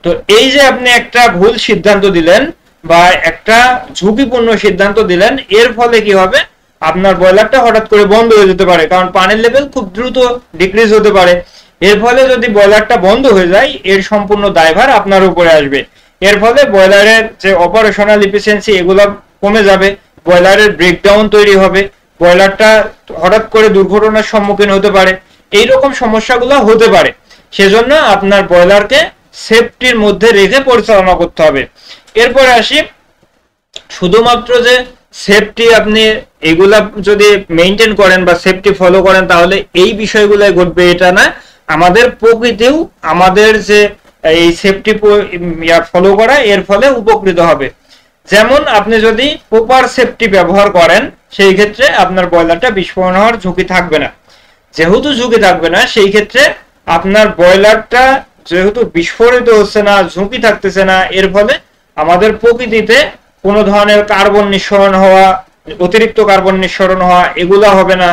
তো এই যে আপনি একটা ভুল সিদ্ধান্ত দিলেন বা একটা ঝুঁকিপূর্ণ সিদ্ধান্ত দিলেন, এর ফলে কি হবে, আপনার বয়লারটা হঠাৎ করে বন্ধ হয়ে যেতে পারে, কারণ পানির লেভেল খুব দ্রুত ডিক্রিজ হতে পারে। এর ফলে যদি বয়লারটা বন্ধ হয়ে যায় এর সম্পূর্ণ দায়ভার আপনার উপরে আসবে। এর ফলে বয়লারের যে অপারেশনাল এফিসিয়েন্সি এগুলো কমে যাবে, বয়লারের ব্রেকডাউন তৈরি হবে, বয়লারটা হঠাৎ করে দুর্ঘটনার সম্মুখীন হতে পারে, এইরকম সমস্যাগুলো হতে পারে। সেজন্য আপনার বয়লারকে সেফটির মধ্যে রেখে পরিচালনা করতে হবে। এরপরে আসি, শুধুমাত্র যে সেফটি আপনি এগুলা যদি মেইনটেইন করেন বা সেফটি ফলো করেন তাহলে এই বিষয়গুলো ঘটবে এটা না, আমাদের প্রকৃতিও আমাদের যে এই সেফটি ফলো করা এর ফলে উপকৃত হবে। যেমন আপনি যদি প্রপার সেফটি ব্যবহার করেন সেই ক্ষেত্রে আপনার বয়লারটা বিস্ফোরণ হওয়ার ঝুঁকি থাকবে না। যেহেতু ঝুঁকি থাকবে না সেই ক্ষেত্রে আপনার বয়লারটা যেহেতু বিস্ফোরিত হচ্ছে না, ঝুঁকি থাকতেছে না, এর ফলে আমাদের প্রকৃতিতে কোনো ধরনের কার্বন নিঃসরণ হওয়া, অতিরিক্ত কার্বন নিঃসরণ হওয়া এগুলা হবে না।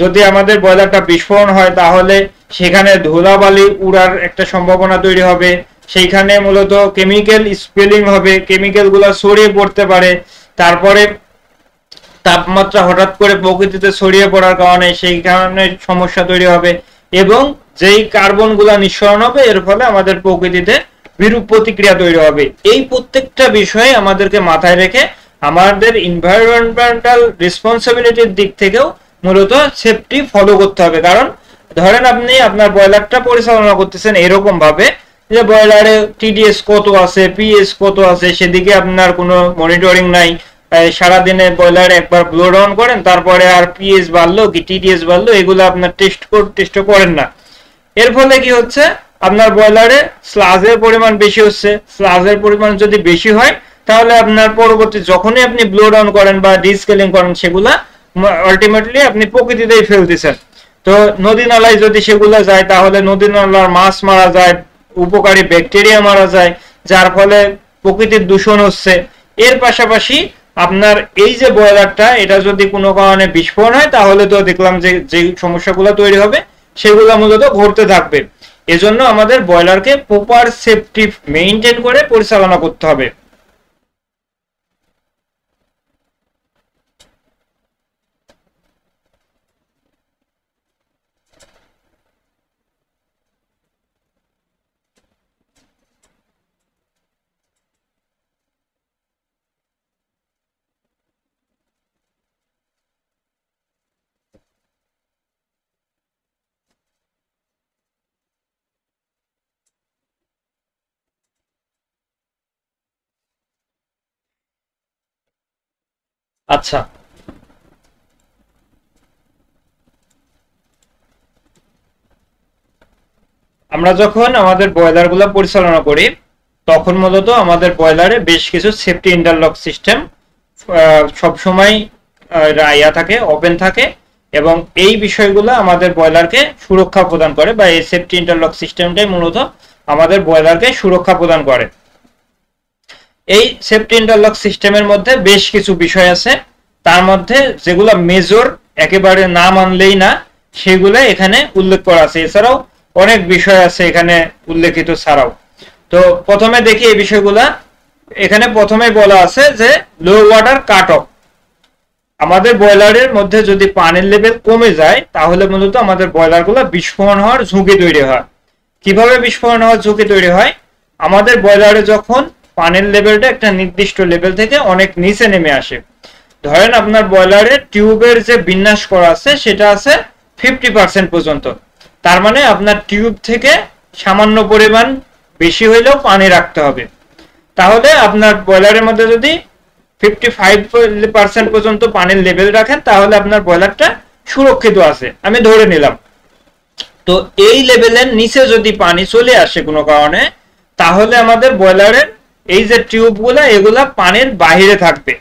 যদি আমাদের বয়লারটা বিস্ফোরণ হয় তাহলে সেখানে ধুলাবালি উড়ার একটা সম্ভাবনা তৈরি হবে, সেইখানে মূলত কেমিক্যাল স্পেলিং হবে, কেমিক্যাল গুলা ছড়িয়ে পড়তে পারে, তারপরে তাপমাত্রা হঠাৎ করে প্রকৃতিতে ছড়িয়ে পড়ার কারণে সেই কারণে সমস্যা তৈরি হবে, এবং যেই কার্বনগুলো নিঃসরণ হবে এর ফলে আমাদের প্রকৃতিতে বিরূপ প্রতিক্রিয়া তৈরি হবে। এই প্রত্যেকটা বিষয়ে আমাদেরকে মাথায় রেখে আমাদের এনভায়রনমেন্টাল রেসপন্সিবিলিটির দিক থেকেও মূলত সেফটি ফলো করতে হবে। কারণ ধরেন আপনি আপনার বয়লারটা পরিচালনা করতেছেন এরকম ভাবে যে বয়লারে টিডিএস কত আছে, পিএস কত আছে, সেদিকে আপনার কোনো মনিটরিং নাই। সারাদিনে বয়লার একবার ব্লো ডাউন করেন, তারপরে আর পিএস বাড়লো কি টিডিএস বাড়লো এগুলো আপনার টেস্ট করেন না। এর ফলে কি হচ্ছে, আপনার বয়লারে স্লাজের পরিমাণ বেশি হচ্ছে। স্লাজের পরিমাণ যদি বেশি হয় তাহলে আপনার পরবর্তী যখনই আপনি ব্লো ডাউন করেন বা ডিস্কেলিং করেন সেগুলা আলটিমেটলি আপনি প্রকৃতিতেই ফেলতেছেন। তো নদী নালায় যদি সেগুলো যায় তাহলে নদী নালার মাছ মারা যায়, উপকারী ব্যাকটেরিয়া মারা যায়, যার ফলে প্রকৃতির দূষণ হচ্ছে। এর পাশাপাশি আপনার এই যে বয়লারটা এটা যদি কোনো কারণে বিস্ফোরণ হয় তাহলে তো দেখলাম যে সমস্যাগুলো তৈরি হবে সেগুলো মূলত ঘটতে থাকবে। এজন্য আমাদের বয়লারকে প্রপার সেফটি মেইনটেইন করে পরিচালনা করতে হবে। আচ্ছা, আমরা যখন আমাদের বয়লার গুলা পরিচালনা করি তখন মূলত আমাদের বয়লারে বেশ কিছু সেফটি ইন্টারলক সিস্টেম সবসময় ইয়া থাকে, ওপেন থাকে, এবং এই বিষয়গুলো আমাদের বয়লারকে সুরক্ষা প্রদান করে, বা এই সেফটি ইন্টারলক সিস্টেমটাই মূলত আমাদের বয়লারকে সুরক্ষা প্রদান করে। এই সেফটি ইন্টারলক সিস্টেমের মধ্যে বেশ কিছু বিষয় আছে, তার মধ্যে যেগুলো মেজর একেবারে না মানলেই না সেগুলো এখানে উল্লেখ করা আছে। এছাড়াও অনেক বিষয় আছে এখানে উল্লেখিত ছাড়াও। তো প্রথমে দেখি এই বিষয়গুলা। এখানে প্রথমে বলা আছে যে লো ওয়াটার কাট অফ। আমাদের বয়লারের মধ্যে যদি পানির লেভেল কমে যায় তাহলে মূলত আমাদের বয়লারগুলো বিস্ফোরণ হওয়ার ঝুঁকি তৈরি হয়। কিভাবে বিস্ফোরণ হওয়ার ঝুঁকি তৈরি হয়? আমাদের বয়লারে যখন পানির লেভেলটা একটা নির্দিষ্ট লেভেল থেকে অনেক নিচে নেমে আসে, ধরেন আপনার বয়লারের টিউবের যে বিন্যাস করা আছে সেটা আছে 50% পর্যন্ত, তার মানে আপনার টিউব থেকে সামান্য পরিমাণ বেশি হইলেও পানি রাখতে হবে। তাহলে আপনার বয়লারের মধ্যে যদি 55% পর্যন্ত পানির লেভেল রাখেন তাহলে আপনার বয়লারটা সুরক্ষিত আছে, আমি ধরে নিলাম। তো এই লেভেলের নিচে যদি পানি চলে আসে কোনো কারণে তাহলে আমাদের বয়লারের এই যে টিউবগুলা এগুলা পানির বাহিরে থাকবে,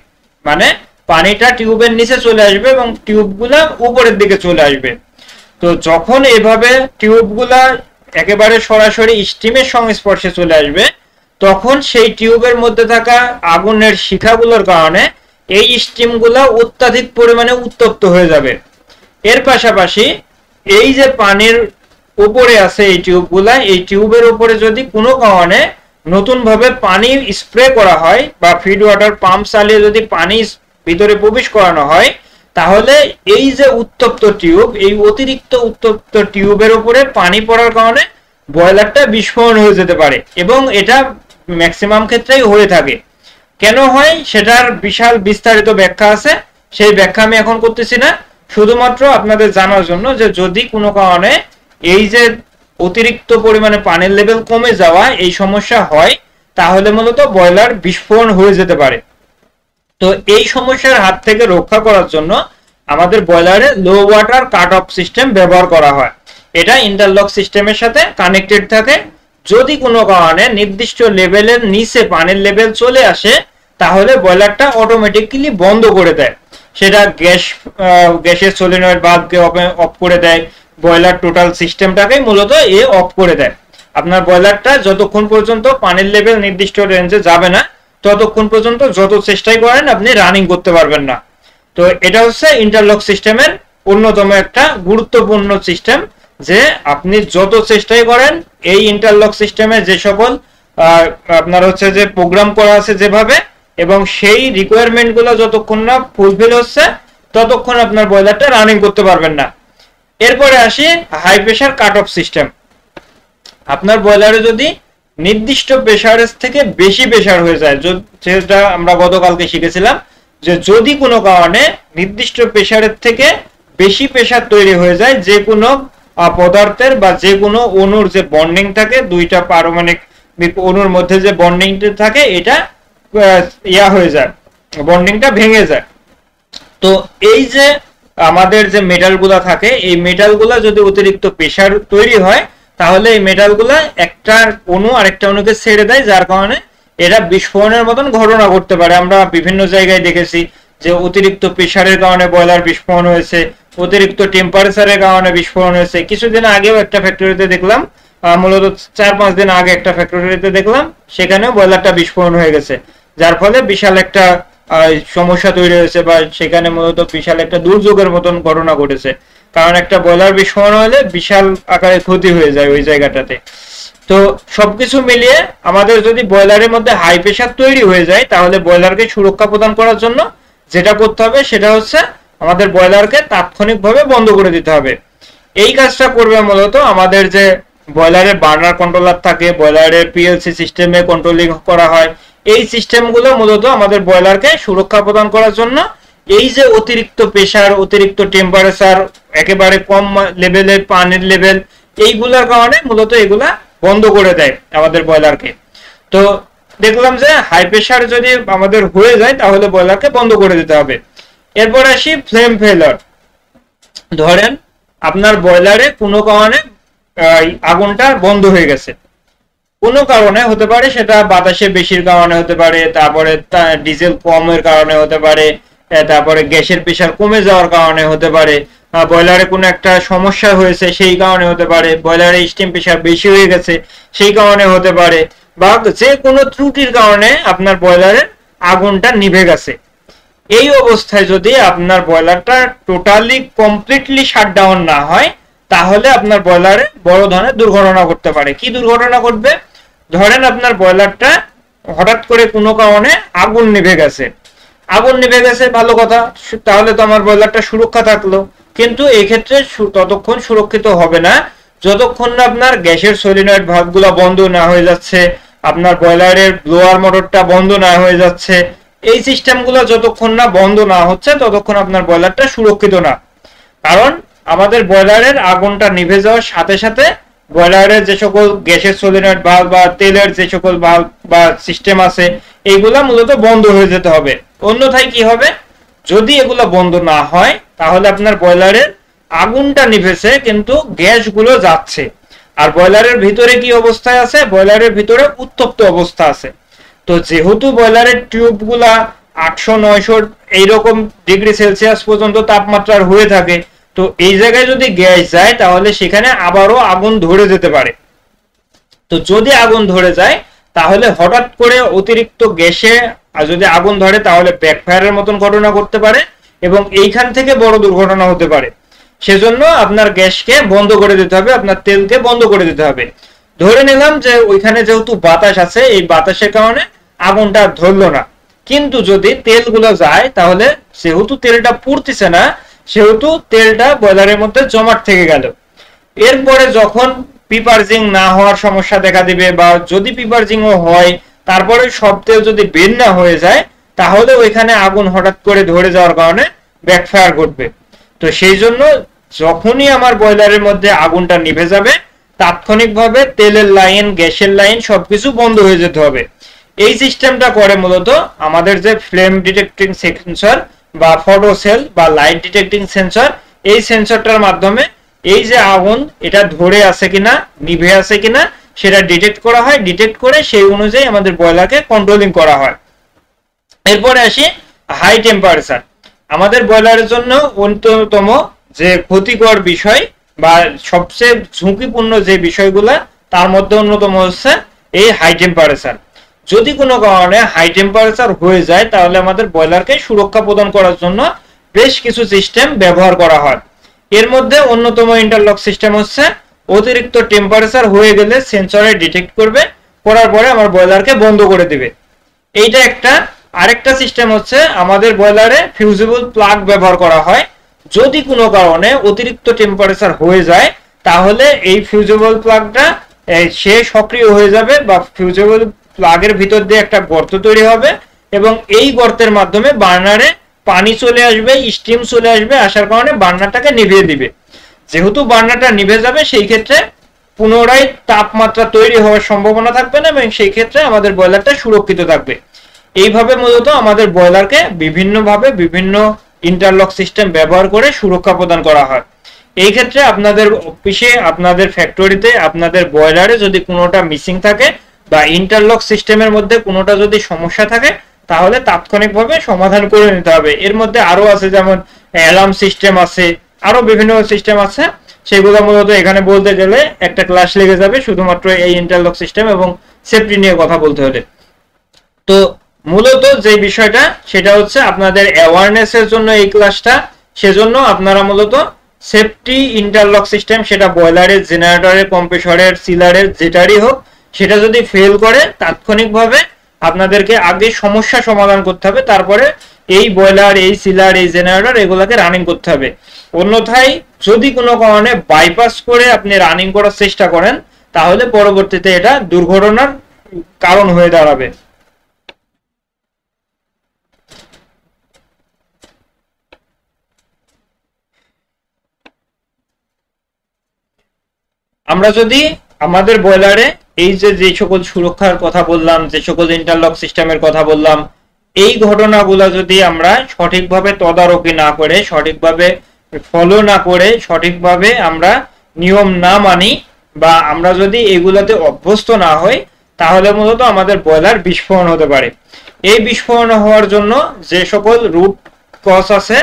মানে পানিটা টিউবের নিচে চলে আসবে এবং টিউবগুলা উপরের দিকে চলে আসবে। তো যখন এভাবে টিউবগুলা একেবারে সরাসরি স্টিমের সংস্পর্শে চলে আসবে তখন সেই টিউবের মধ্যে থাকা আগুনের শিখাগুলোর কারণে এই স্টিমগুলা অত্যাধিক পরিমাণে উত্তপ্ত হয়ে যাবে। এর পাশাপাশি এই যে পানির উপরে আছে এই টিউবগুলা, এই টিউবের উপরে যদি কোনো কারণে নতুন ভাবে পানি স্প্রে করা হয় বা ফিড ওয়াটার পাম্প চালিয়ে যদি পানি ভিতরে প্রবেশ করানো হয় তাহলে এই যে উত্তপ্ত টিউব, এই অতিরিক্ত উত্তপ্ত টিউবের উপরে পানি পড়ার কারণে বয়লারটা বিস্ফোরণ হয়ে যেতে পারে, এবং এটা ম্যাক্সিমাম ক্ষেত্রেই হয়ে থাকে। কেন হয় সেটার বিশাল বিস্তারিত ব্যাখ্যা আছে, সেই ব্যাখ্যা আমি এখন করতেছি না, শুধুমাত্র আপনাদের জানার জন্য যে যদি কোনো কারণে এই যে অতিরিক্ত পরিমাণে পানির লেভেল কমে যাওয়া এই সমস্যা হয় তাহলে মূলত বয়লার বিস্ফোরণ হয়ে যেতে পারে। তো এই সমস্যার হাত থেকে রক্ষা করার জন্য আমাদের বয়লারে লো ওয়াটার কাট অফ সিস্টেম ব্যবহার করা হয়। এটা ইন্টারলক সিস্টেমের সাথে কানেক্টেড থাকে। যদি কোনো কারণে নির্দিষ্ট লেভেলের নিচে পানির লেভেল চলে আসে তাহলে বয়লারটা অটোমেটিক্যালি বন্ধ করে দেয়, সেটা গ্যাসের সলিনয়েড বাল্বকে অফ করে দেয়, বয়লার টোটাল সিস্টেমটাকে মূলত অফ করে দেয়। আপনার বয়লারটা যতক্ষণ পর্যন্ত পানির লেভেল নির্দিষ্ট রেঞ্জে যাবে না ততক্ষণ পর্যন্ত যত চেষ্টাই করেন আপনি রানিং করতে পারবেন না। তো এটা হচ্ছে ইন্টারলক সিস্টেমের অন্যতম একটা গুরুত্বপূর্ণ সিস্টেম, যে আপনি যত চেষ্টাই করেন এই ইন্টারলক সিস্টেমে যে সকল আপনার হচ্ছে যে প্রোগ্রাম করা আছে যেভাবে এবং সেই রিকোয়ারমেন্টগুলো যতক্ষণ না ফুলফিল হচ্ছে ততক্ষণ আপনার বয়লারটা রানিং করতে পারবেন না। এরপরে আসি high pressure cut off system. আপনার বয়লারে যদি নির্দিষ্ট প্রেসারের থেকে বেশি প্রেসার হয়ে যায়, যেটা আমরা গতকালকে শিখেছিলাম, যে যদি কোনো কারণে নির্দিষ্ট প্রেসারের থেকে বেশি প্রেসার তৈরি হয়ে যায়, যে কোনো পদার্থের বা যে কোনো অণুর যে বন্ডিং থাকে, দুইটা পারমাণবিক অণুর মধ্যে যে বন্ডিংটা থাকে, এটা হয়ে যায়, বন্ডিংটা ভেঙে যায়। তো এই যে আমাদের যে মেটালগুলা থাকে, এই মেটালগুলা যদি অতিরিক্ত প্রেসার তৈরি হয়, তাহলে এই মেটালগুলা একটা অণু আরেকটা অণুকে ছেড়ে দেয়, যার কারণে এরা বিস্ফোরণের মতন ঘটনা ঘটতে পারে। আমরা বিভিন্ন জায়গায় দেখেছি যে অতিরিক্ত প্রেসারের কারণে বয়লার বিস্ফোরণ হয়েছে, অতিরিক্ত টেম্পারেচারের কারণে বিস্ফোরণ হয়েছে। কিছুদিন আগেও একটা ফ্যাক্টরিতে দেখলাম, মূলত 4-5 দিন আগে একটা ফ্যাক্টরিতে দেখলাম, সেখানেও বয়লারটা বিস্ফোরণ হয়ে গেছে, যার ফলে বিশাল একটা সমস্যা তৈরি হয়েছে, বা সেখানে মূলত বিশাল একটা দুর্যোগের মতন ঘটনা ঘটেছে। কারণ একটা বয়লার বিস্ফোরণ হলে বিশাল আকারে ক্ষতি হয়ে যায় ওই জায়গাটাতে। তো সবকিছু মিলিয়ে আমাদের যদি বয়লারের মধ্যে হাই প্রেসার তৈরি হয়ে যায়, তাহলে বয়লারকে সুরক্ষা প্রদান করার জন্য যেটা করতে হবে সেটা হচ্ছে আমাদের বয়লারকে তাৎক্ষণিকভাবে বন্ধ করে দিতে হবে। এই কাজটা করবে মূলত আমাদের যে বয়লারের বার্নার কন্ট্রোলার থাকে, বয়লারের পিএলসি সিস্টেমে কন্ট্রোলিং করা হয়, এই সিস্টেমগুলো মূলত আমাদের বয়লারকে সুরক্ষা প্রদান করার জন্য এই যে অতিরিক্ত প্রেসার, অতিরিক্ত টেম্পারেচার, একেবারে কম লেভেলের পানির লেভেল, এইগুলোর কারণে মূলত এগুলা বন্ধ করে দেয় আমাদের বয়লারকে। তো দেখলাম যে হাই প্রেসার যদি আমাদের হয়ে যায় তাহলে বয়লারকে বন্ধ করে দিতে হবে। এরপর আসি ফ্লেম ফেলার। ধরেন আপনার বয়লারে কোনো কারণে আগুনটা বন্ধ হয়ে গেছে, কোনো কারণে হতে পারে, সেটা বাতাসে বেশির কারণে হতে পারে, তারপরে ডিজেল কমের কারণে হতে পারে, তারপরে গ্যাসের প্রেসার কমে যাওয়ার কারণে হতে পারে, বয়লারে কোনো একটা সমস্যা হয়েছে সেই কারণে হতে পারে, বয়লারে স্টিম প্রেসার বেশি হয়ে গেছে সেই কারণে হতে পারে, বা যে কোনো ত্রুটির কারণে আপনার বয়লারের আগুনটা নিভে গেছে। এই অবস্থায় যদি আপনার বয়লারটা টোটালি কমপ্লিটলি শাটডাউন না হয়, তাহলে আপনার বয়লারে বড় ধরনের দুর্ঘটনা ঘটতে পারে। কি দুর্ঘটনা ঘটবে? ধরেন আপনার বয়লারটা হঠাৎ করে কোনো কারণে আগুন নিভে গেছে, আগুন নিভে গেছে ভালো কথা, তাহলে তো আমার বয়লারটা সুরক্ষা থাকলো। কিন্তু এই ক্ষেত্রে ততক্ষণ সুরক্ষিত হবে না যতক্ষণ না আপনার গ্যাসের সলিনয়েড ভালভগুলো বন্ধ না হয়ে যাচ্ছে, আপনার বয়লারের ব্লোয়ার মোটরটা বন্ধ না হয়ে যাচ্ছে। এই সিস্টেমগুলো যতক্ষণ না বন্ধ না হচ্ছে ততক্ষণ আপনার বয়লারটা সুরক্ষিত না। কারণ আমাদের বয়লারের আগুনটা নিভে যাওয়ার সাথে সাথে বয়লারের যে সকল গ্যাসের সলিনয়েড ভালভ বা তেলের যে সকল ভালভ বা সিস্টেম আছে, এইগুলা মূলত বন্ধ হয়ে যেতে হবে। অন্যথায় কি হবে? যদি এগুলো বন্ধ না হয় তাহলে আপনার বয়লারের আগুনটা নিভেছে কিন্তু গ্যাসগুলো যাচ্ছে, আর বয়লারের ভিতরে কি অবস্থায় আছে? বয়লারের ভিতরে উত্তপ্ত অবস্থা আছে। তো যেহেতু বয়লারের টিউবগুলা 800-900 এইরকম ডিগ্রি সেলসিয়াস পর্যন্ত তাপমাত্রার হয়ে থাকে, তো এই জায়গায় যদি গ্যাস যায় তাহলে সেখানে আবারও আগুন ধরে যেতে পারে। তো যদি আগুন ধরে যায় তাহলে হঠাৎ করে অতিরিক্ত গ্যাসে যদি আগুন ধরে তাহলে ব্যাকফায়ারের মতন ঘটনা ঘটতে পারে এবং এইখান থেকে বড় দুর্ঘটনা হতে পারে। সেজন্য আপনার গ্যাসকে বন্ধ করে দিতে হবে, আপনার তেলকে বন্ধ করে দিতে হবে। ধরে নিলাম যে ওইখানে যেহেতু বাতাস আছে, এই বাতাসের কারণে আগুনটা ধরলো না, কিন্তু যদি তেলগুলো যায় তাহলে যেহেতু তেলটা পুড়তেছে না, সেহেতু তেলটা বয়লারের মধ্যে জমাট থেকে গেল। এরপরে যখন পিপারজিং না হওয়ার সমস্যা দেখা দিবে, বা যদি পিপারজিংও হয় তারপরে সব তেল যদি বের না হয়ে যায়, তাহলে ওইখানে আগুন হঠাৎ করে ধরে যাওয়ার কারণে ব্যাকফায়ার ঘটবে। তো সেই জন্য যখনই আমার বয়লারের মধ্যে আগুনটা নিভে যাবে, তাৎক্ষণিকভাবে তেলের লাইন, গ্যাসের লাইন সবকিছু বন্ধ হয়ে যেতে হবে। এই সিস্টেমটা করে মূলত আমাদের যে ফ্লেম ডিটেক্টিং সেন্সর বা ফটো সেল বা লাইট ডিটেক্টিং সেন্সর, এই সেন্সরটার মাধ্যমে এই যে আগুন এটা ধরে আছে কিনা, নিভে আছে কিনা সেটা ডিটেক্ট করা হয়। ডিটেক্ট করে সেই অনুযায়ী আমাদের বয়লারকে কন্ট্রোলিং করা হয়। এরপরে আসি হাই টেম্পারেচার। আমাদের বয়লারের জন্য অন্যতম যে ক্ষতিকর বিষয় বা সবচেয়ে ঝুঁকিপূর্ণ যে বিষয়গুলা, তার মধ্যে অন্যতম হচ্ছে এই হাই টেম্পারেচার। যদি কোনো কারণে হাই টেম্পারেচার হয়ে যায় তাহলে আমাদের বয়লারকে সুরক্ষা প্রদান করার জন্য বেশ কিছু সিস্টেম ব্যবহার করা হয়। এর মধ্যে অন্যতম ইন্টারলক সিস্টেম হচ্ছে অতিরিক্ত টেম্পারেচার হয়ে গেলে সেন্সরে ডিটেক্ট করবে, করার পরে আমার বয়লারকে বন্ধ করে দিবে। এইটা একটা আরেকটা সিস্টেম হচ্ছে আমাদের বয়লারে ফিউজেবল প্লাগ ব্যবহার করা হয়। যদি কোনো কারণে অতিরিক্ত টেম্পারেচার হয়ে যায় তাহলে এই ফিউজেবল প্লাগটা সে সক্রিয় হয়ে যাবে বা ফিউজেবল প্লাগের ভিতর দিয়ে একটা গর্ত তৈরি হবে এবং এই গর্তের মাধ্যমে বার্নারে পানি চলে আসবে, স্টিম চলে আসবে, আসার কারণে বার্নারটাকে নিভিয়ে দিবে। যেহেতু বার্নারটা নিভে যাবে সেই ক্ষেত্রে পুনরায় তাপমাত্রা তৈরি হওয়ার সম্ভাবনা থাকবে না এবং সেই ক্ষেত্রে আমাদের বয়লারটা সুরক্ষিত থাকবে। এইভাবে মূলত আমাদের বয়লারকে বিভিন্নভাবে বিভিন্ন ইন্টারলক সিস্টেম ব্যবহার করে সুরক্ষা প্রদান করা হয়। এই ক্ষেত্রে আপনাদের অফিসে, আপনাদের ফ্যাক্টরিতে, আপনাদের বয়লারে যদি কোনোটা মিসিং থাকে বা ইন্টারলক সিস্টেমের মধ্যে কোনোটা যদি সমস্যা থাকে তাহলে তাৎক্ষণিকভাবে সমাধান করে নিতে হবে। এর মধ্যে আরো আছে, যেমন অ্যালার্ম সিস্টেম আছে, আরো বিভিন্ন সিস্টেম আছে, সেগুলো মূলত এখানে বলতে গেলে একটা ক্লাস লেগে যাবে শুধুমাত্র এই ইন্টারলক সিস্টেম এবং সেফটি নিয়ে কথা বলতে হলে। তো মূলত যে বিষয়টা সেটা হচ্ছে আপনাদের অ্যাওয়ারনেস এর জন্য এই ক্লাসটা। সেজন্য আপনারা মূলত সেফটি ইন্টারলক সিস্টেম, সেটা বয়লারের, জেনারেটরের, কম্প্রেসরের, সিলারের, যেটারই হোক, সেটা যদি ফেল করে তাৎক্ষণিকভাবে আপনাদেরকে আগে সমস্যা সমাধান করতে হবে, তারপরে এই বয়লার, এই সিলার, এই জেনারেটর এগুলাকে রানিং করতে হবে। অন্যথায় যদি কোনো কারণে বাইপাস করে আপনি রানিং করার চেষ্টা করেন তাহলে পরবর্তীতে এটা দুর্ঘটনার কারণ হয়ে দাঁড়াবে। আমরা যদি আমাদের বয়লারে এই যে সকল সুরক্ষার কথা বললাম, যে সকল ইন্টারলক সিস্টেমের কথা বললাম, এই ঘটনাগুলো যদি আমরা সঠিকভাবে তদারকি না করে, সঠিকভাবে ফলো না করে, সঠিকভাবে আমরা নিয়ম না মানি বা আমরা যদি এগুলাতে অভ্যস্ত না হই তাহলে মূলত আমাদের বয়লার বিস্ফোরণ হতে পারে। এই বিস্ফোরণ হওয়ার জন্য যে সকল রুট কজ আছে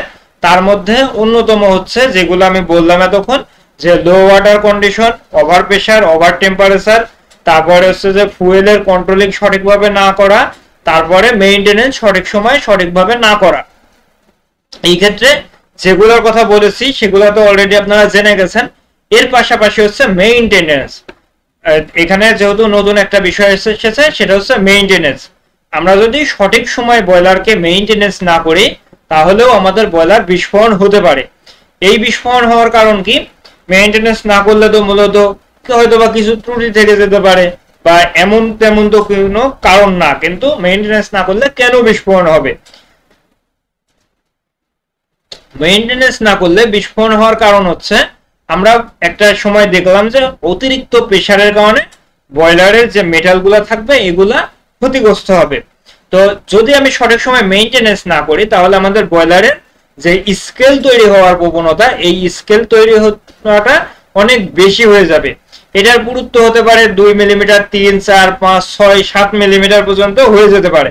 তার মধ্যে অন্যতম হচ্ছে যেগুলো আমি বললাম এতক্ষণ, যে low water condition, over pressure, over temperature, তারপরে হচ্ছে যে ফুয়েলের কন্ট্রোলিং সঠিকভাবে না করা, তারপরে মেইনটেনেন্স সঠিক সময় সঠিকভাবে না করা। এই ক্ষেত্রে যেগুলোর কথা বলেছি সেগুলো তো অলরেডি আপনারা জেনে গেছেন। এর পাশাপাশি হচ্ছে মেইনটেনেন্স। এখানে যেহেতু নতুন একটা বিষয় এসেছে সেটা হচ্ছে মেইনটেনেন্স। আমরা যদি সঠিক সময় বয়লারকে মেইনটেনেন্স না করি তাহলেও আমাদের বয়লার বিস্ফোরণ হতে পারে। এই বিস্ফোরণ হওয়ার কারণ কি? মেইনটেনেন্স না করলে তো মূলত হয়তো বা কিছু ত্রুটি থেকে যেতে পারে বা এমন তেমন তো কোনো কারণ না, কিন্তু মেইনটেনেন্স না করলে কেন বিস্ফোরণ হবে? মেইনটেনেন্স না করলে বিস্ফোরণ হওয়ার কারণ হচ্ছে আমরা একটা সময় দেখলাম যে অতিরিক্ত প্রেসারের কারণে বয়লারের যে মেটালগুলো থাকবে এগুলা ক্ষতিগ্রস্ত হবে। তো যদি আমি সঠিক সময় মেইনটেনেন্স না করি তাহলে আমাদের বয়লারের যে স্কেল তৈরি হওয়ার প্রবণতা, এই স্কেল তৈরি হওয়াটা অনেক বেশি হয়ে যাবে। এটার পুরুত্ব হতে পারে 2 মিলিমিটার, 3, 4, 5, 6, 7 মিলিমিটার পর্যন্ত হয়ে যেতে পারে।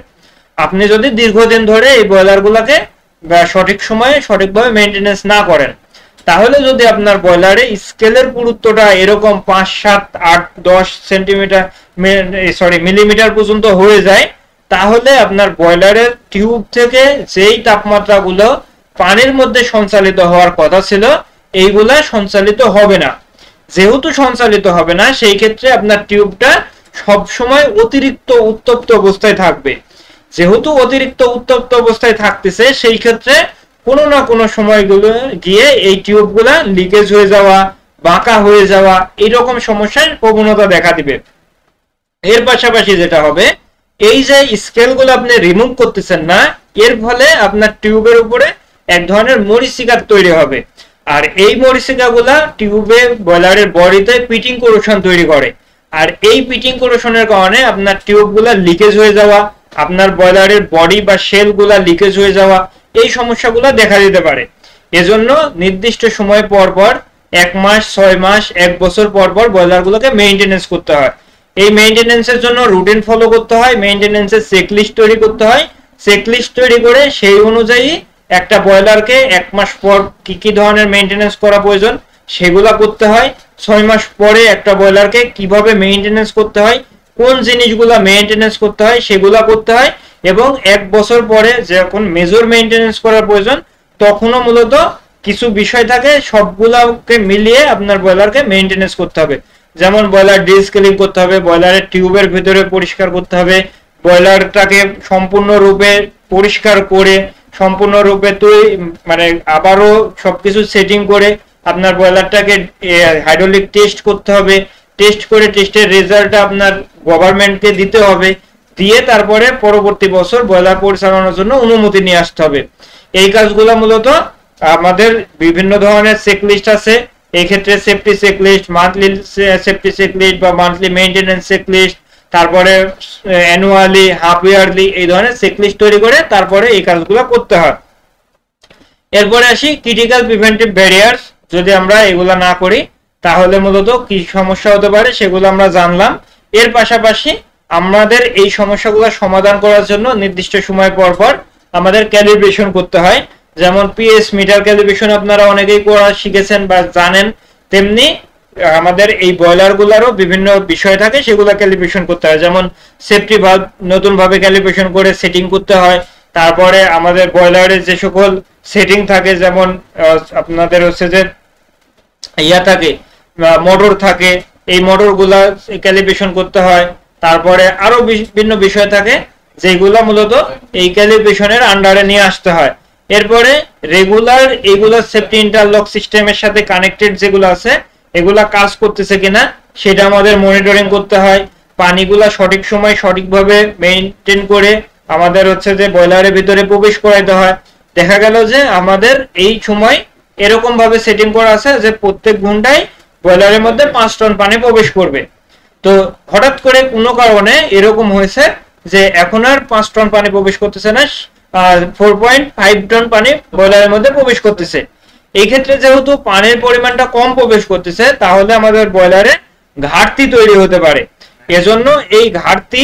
আপনি যদি দীর্ঘদিন ধরে এই বয়লারগুলোকে সঠিক সময়ে সঠিকভাবে মেইনটেনেন্স না করেন তাহলে যদি আপনার বয়লারে স্কেলের পুরুত্বটা এরকম 5, 7, 8, 10 সেন্টিমিটার মিলিমিটার পর্যন্ত হয়ে যায় তাহলে আপনার বয়লারের টিউব থেকে যেই তাপমাত্রাগুলো পানির মধ্যে সঞ্চালিত হওয়ার কথা ছিল এইগুলা সঞ্চালিত হবে না। যেহেতু সঞ্চালিত হবে না সেই ক্ষেত্রে আপনার টিউবটা সব সময় অতিরিক্ত উত্তপ্ত অবস্থায় থাকবে। যেহেতু অতিরিক্ত উত্তপ্ত অবস্থায় থাকতেছে সেই ক্ষেত্রে কোনো না কোনো সময়গুলো গিয়ে এই টিউবগুলা লিকেজ হয়ে যাওয়া, বাঁকা হয়ে যাওয়া, এইরকম সমস্যার প্রবণতা দেখা দিবে। এর পাশাপাশি যেটা হবে, এই যে স্কেলগুলো আপনি রিমুভ করতেছেন না, এর ফলে আপনার টিউবের উপরে এক ধরনের মরিচিকা তৈরি হবে। আর এই মরিচিকাগুলা টিউবে বয়লারের বডিতে পিটিং কোরেশন তৈরি করে। আর এই পিটিং কোরেশনের কারণে আপনার টিউবগুলা লিকেজ হয়ে যাওয়া, আপনার বয়লারের বডি বা শেলগুলা লিকেজ হয়ে যাওয়া, এই সমস্যাগুলো দেখা দিতে পারে। এজন্য নির্দিষ্ট সময় পর পর 1 মাস, 6 মাস, 1 বছর পর পর বয়লারগুলোকে মেইনটেনেন্স করতে হয়। এই মেইনটেনেন্সের জন্য রুটিন ফলো করতে হয়, মেইনটেনেন্সের চেকলিস্ট তৈরি করতে হয়। চেকলিস্ট তৈরি করে সেই অনুযায়ী একটা বয়লারকে 1 মাস পর কি কি ধরনের মেইনটেনেন্স করা প্রয়োজন সেগুলা করতে হয়। 6 মাস পরে একটা বয়লারকে কিভাবে মেইনটেনেন্স করতে হয়, কোন জিনিসগুলা মেইনটেনেন্স করতে হয় সেগুলা করতে হয়। এবং 1 বছর পরে যখন মেজর মেইনটেনেন্স করার প্রয়োজন তখনও মূলত কিছু বিষয় থাকে, সবগুলাকে মিলিয়ে আপনার বয়লারকে মেইনটেনেন্স করতে হবে। যেমন বয়লার ডিস্কেলিং করতে হবে, বয়লারের টিউবের ভিতরে পরিষ্কার করতে হবে, বয়লারটাকে সম্পূর্ণরূপে পরিষ্কার করে সম্পূর্ণরূপে মানে আবারও সবকিছু সেটিং করে আপনার বয়লারটাকে হাইড্রোলিক টেস্ট করতে হবে। টেস্ট করে টেস্টের রেজাল্ট আপনার গভর্নমেন্টকে দিতে হবে, দিয়ে তারপরে পরবর্তী বছর বয়লার পরিচালনার জন্য অনুমতি নিয়ে আসতে হবে। এই কাজগুলো মূলত আমাদের বিভিন্ন ধরনের চেকলিস্ট আছে। এই ক্ষেত্রে safety checklist, monthly safety checklist বা মান্থলি মেইনটেনেন্স চেকলিস্ট, তারপরে অ্যানুয়ালি, হাফ ইয়ারলি, এই ধরনের চেকলিস্ট তৈরি করে তারপরে এই কাজগুলো করতে হয়। এরপরে আসি ক্রিটিক্যাল প্রিভেন্টিভ ব্যারিয়ার্স। যদি আমরা এগুলা না করি তাহলে মূলত কি সমস্যা হতে পারে সেগুলো আমরা জানলাম। এর পাশাপাশি আমাদের এই সমস্যাগুলো সমাধান করার জন্য নির্দিষ্ট সময় পর পর আমাদের ক্যালিব্রেশন করতে হয়। যেমন পিএস মিটার ক্যালিব্রেশন আপনারা অনেকেই করা শিখেছেন বা জানেন, তেমনি আমাদের এই বয়লার গুলারও বিভিন্ন বিষয় থাকে, সেগুলো ক্যালিব্রেশন করতে হয়। যেমন সেফটি ভালভ নতুন ভাবে ক্যালিব্রেশন করে সেটিং করতে হয়। তারপরে আমাদের বয়লারের যে সকল সেটিং থাকে, যেমন আপনাদের হচ্ছে যে থাকে মোটর থাকে, এই মোটর গুলা ক্যালিব্রেশন করতে হয়। তারপরে আরো বিভিন্ন বিষয় থাকে যেগুলা মূলত এই ক্যালিব্রেশনের আন্ডারে নিয়ে আসতে হয়। এরপরে রেগুলার এইগুলা সেফটি ইন্টারলক সিস্টেমের সাথে কানেক্টেড যেগুলো আছে এগুলা কাজ করতেছে কিনা সেটা আমাদের মনিটরিং করতে হয়। পানিগুলা সঠিক সময় সঠিকভাবে মেইনটেইন করে আমাদের হচ্ছে যে বয়লারের ভিতরে প্রবেশ করাইতে হয়। দেখা গেল যে আমাদের এই সময় এরকম ভাবে সেটিং করা আছে যে প্রত্যেক ঘন্টায় বয়লারের মধ্যে 5 টন পানি প্রবেশ করবে। তো হঠাৎ করে কোনো কারণে এরকম হয়েছে যে এখন আর 5 টন পানি প্রবেশ করতেছে না, 4.5 টন পানি বয়লারের মধ্যে প্রবেশ করতেছে। এই ক্ষেত্রে যেহেতু পানির পরিমাণটা কম প্রবেশ করতেছে, তাহলে আমাদের বয়লারে ঘাটতি তৈরি হতে পারে। এজন্য এই ঘাটতি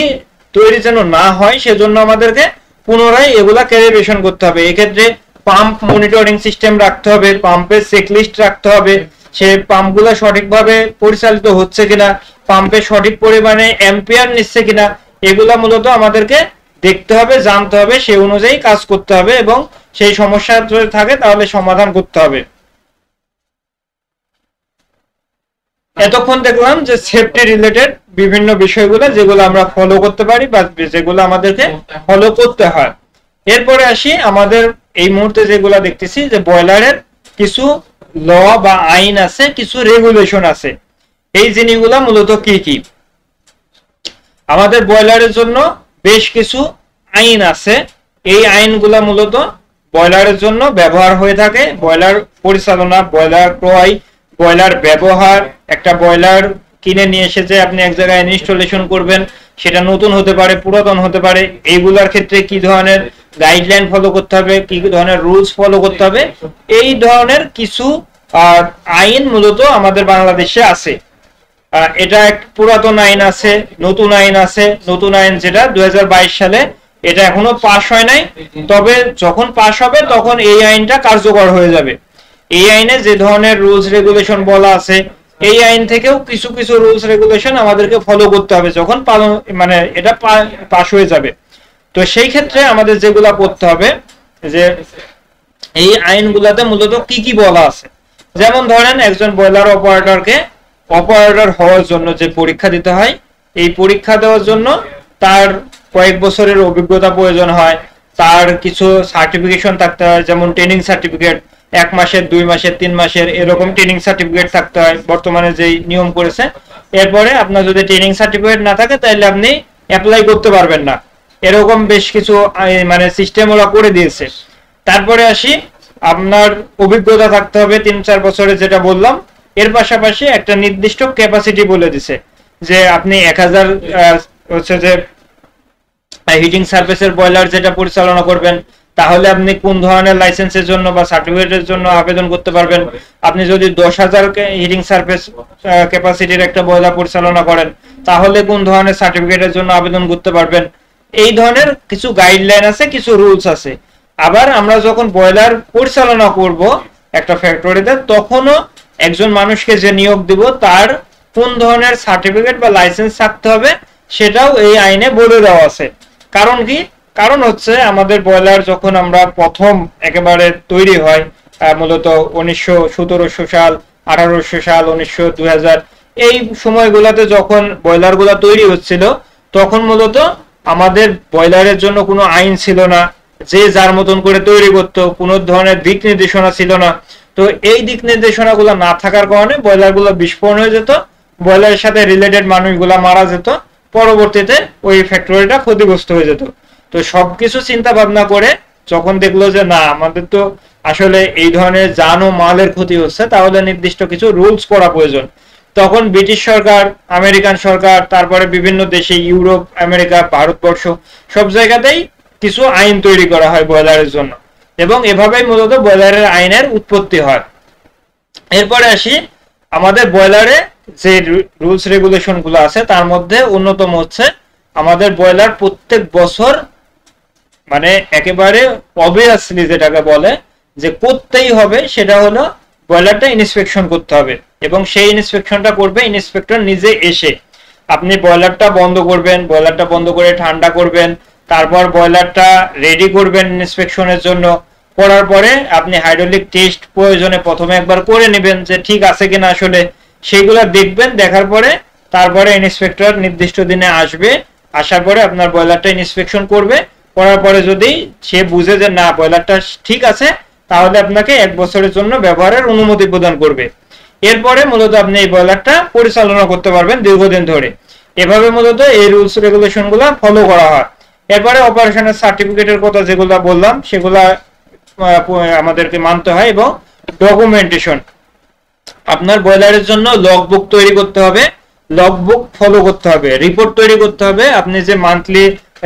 তৈরি যেন না হয় সেজন্য আমাদেরকে পুনরায় এগুলা ক্যালিব্রেশন করতে হবে। এই ক্ষেত্রে পাম্প মনিটরিং সিস্টেম রাখতে হবে, পাম্পের চেকলিস্ট রাখতে হবে, সে পাম্পগুলো সঠিকভাবে পরিচালিত হচ্ছে কিনা, পাম্পে সঠিক পরিমাণে অ্যাম্পিয়ার নিচ্ছে কিনা, এগুলা মূলত আমাদেরকে দেখতে হবে, জানতে হবে, সেই অনুযায়ী কাজ করতে হবে এবং সেই সমস্যা যদি থাকে তাহলে সমাধান করতে হবে। এতক্ষণ দেখলাম যে সেফটি রিলেটেড বিভিন্ন বিষয়গুলো যেগুলো আমরা ফলো করতে পারি বা যেগুলো আমাদেরকে ফলো করতে হয়। এরপরে আসি আমাদের এই মুহূর্তে যেগুলো দেখতেছি যে বয়লারের কিছু ল বা আইন আছে, কিছু রেগুলেশন আছে। এই জিনিসগুলা মূলত কি কি? আমাদের বয়লারের জন্য বেশ কিছু আইন আছে। এই আইনগুলা মূলত বয়লারের জন্য ব্যবহার হয়ে থাকে। বয়লার পরিচালনা, বয়লার ক্রয়, বয়লার ব্যবহার, একটা বয়লার কিনে নিয়ে এসে যে আপনি এক জায়গায় ইনস্টলেশন করবেন, সেটা নতুন হতে পারে, পুরাতন হতে পারে, এইগুলার ক্ষেত্রে কি ধরনের গাইডলাইন ফলো করতে হবে, কি ধরনের রুলস ফলো করতে হবে, এই ধরনের কিছু আইন মূলত আমাদের বাংলাদেশে আছে। এটা এক পুরাতন আইন আছে, নতুন আইন আছে। নতুন আইন যেটা 2022 সালে, এটা এখনো পাস হয় নাই, তবে যখন পাস হবে তখন এই আইনটা কার্যকর হয়ে যাবে। এই আইনে যে ধরনের রুলস রেগুলেশন বলা আছে, এই আইন থেকেও কিছু কিছু রুলস রেগুলেশন আমাদেরকে ফলো করতে হবে যখন মানে এটা পাস হয়ে যাবে। তো সেই ক্ষেত্রে আমাদের যেগুলা করতে হবে যে এই আইনগুলাতে মূলত কি কি বলা আছে। যেমন ধরেন একজন বয়লার অপারেটরকে অপারেটর হওয়ার জন্য যে পরীক্ষা দিতে হয়, এই পরীক্ষা দেওয়ার জন্য তার কয়েক বছরের অভিজ্ঞতা প্রয়োজন হয়, তার কিছু সার্টিফিকেশন থাকতে হয়, যেমন ট্রেনিং সার্টিফিকেট 1 মাসের, 2 মাসের, 3 মাসের এরকম ট্রেনিং সার্টিফিকেট থাকতে হয় বর্তমানে যেই নিয়ম করেছে। এরপরে আপনার যদি ট্রেনিং সার্টিফিকেট না থাকে তাহলে আপনি অ্যাপ্লাই করতে পারবেন না, এরকম বেশ কিছু মানে সিস্টেম ওরা করে দিয়েছে। তারপরে আসি আপনার অভিজ্ঞতা থাকতে হবে 3-4 বছরের, যেটা বললাম। এর পাশাপাশি একটা নির্দিষ্ট ক্যাপাসিটি বলে দিছে যে আপনি 1000 হচ্ছে যে হিটিং সার্ভিসের বয়লার যেটা পরিচালনা করবেন, তাহলে আপনি কোন ধরনের লাইসেন্সের জন্য বা সার্টিফিকেটের জন্য আবেদন করতে পারবেন। আপনি যদি 10,000 হিটিং সার্ভিস ক্যাপাসিটির একটা বয়লার পরিচালনা করেন, তাহলে কোন ধরনের সার্টিফিকেটের জন্য আবেদন করতে পারবেন। এই ধরনের কিছু গাইডলাইন আছে, কিছু রুলস আছে। আবার আমরা যখন বয়লার পরিচালনা করব একটা ফ্যাক্টরিতে, তখনও একজন মানুষকে যে নিয়োগ দিব তার কোন ধরনের সার্টিফিকেট বা লাইসেন্স থাকতে হবে সেটাও এই আইনে বলে দেওয়া আছে। কারণ কি? কারণ হচ্ছে আমাদের বয়লার যখন আমরা প্রথম একেবারে তৈরি হয়, মূলত 1700 সাল, 1800 সাল, 2000 এই সময়গুলোতে যখন বয়লার গুলা তৈরি হচ্ছিল, তখন মূলত আমাদের বয়লারের জন্য কোনো আইন ছিল না, যে যার মতন করে তৈরি করতো, কোনো ধরনের দিক নির্দেশনা ছিল না। তো এই দিক নির্দেশনাগুলো না থাকার কারণে বয়লারগুলো বিস্ফোরণ হয়ে যেত, বয়লারের সাথে রিলেটেড মানুষগুলো মারা যেত, পরবর্তীতে ওই ফ্যাক্টরিটা ক্ষতিগ্রস্ত হয়ে যেত। তো সবকিছু চিন্তা ভাবনা করে যখন দেখলো যে না, আমাদের তো আসলে এই ধরনের জান ও মালের ক্ষতি হচ্ছে, তাহলে নির্দিষ্ট কিছু রুলস করা প্রয়োজন। তখন ব্রিটিশ সরকার, আমেরিকান সরকার, তারপরে বিভিন্ন দেশে, ইউরোপ, আমেরিকা, ভারতবর্ষ, সব জায়গাতেই কিছু আইন তৈরি করা হয় বয়লারের জন্য, এবং এভাবেই মূলত বয়লারের আইনের উৎপত্তি হয়। এরপরে আসি আমাদের বয়লারে যে রুলস রেগুলেশন গুলো আছে, তার মধ্যে অন্যতম হচ্ছে আমাদের বয়লার প্রত্যেক বছর, মানে একেবারে অবভিয়াসলি যেটাকে বলে যে করতেই হবে, সেটা হলো বয়লারটা ইন্সপেকশন করতে হবে। এবং সেই ইন্সপেকশনটা করবে ইন্সপেক্টর নিজে এসে। আপনি বয়লারটা বন্ধ করবেন, বয়লারটা বন্ধ করে ঠান্ডা করবেন, তারপর বয়লারটা রেডি করবেন ইন্সপেকশনের জন্য। করার পরে আপনি হাইড্রোলিক টেস্ট প্রয়োজনে প্রথমে একবার করে নেবেন যে ঠিক আছে কিনা, আসলে সেইগুলো দেখবেন। দেখার পরে তারপরে ইন্সপেক্টর নির্দিষ্ট দিনে আসবে, আসার পরে আপনার বয়লারটা ইন্সপেকশন করবে। করার পরে যদি সে বুঝে যে না বয়লারটা ঠিক আছে, তাহলে আপনাকে 1 বছরের জন্য ব্যবহারের অনুমতি প্রদান করবে। এরপরে মূলত আপনি এই বয়লারটা পরিচালনা করতে পারবেন দীর্ঘদিন ধরে। এভাবে মূলত এই রুলস রেগুলেশন গুলা ফলো করা হয়। এরপরে অপারেশনের সার্টিফিকেটের কথা যেগুলা বললাম, সেগুলা আমাদেরকে মানতে হয়। এবং ডকুমেন্টেশন, আপনার বয়লারের জন্য লগবুক তৈরি করতে হবে, লগবুক ফলো করতে হবে, রিপোর্ট তৈরি করতে হবে। আপনি যে মান্থলি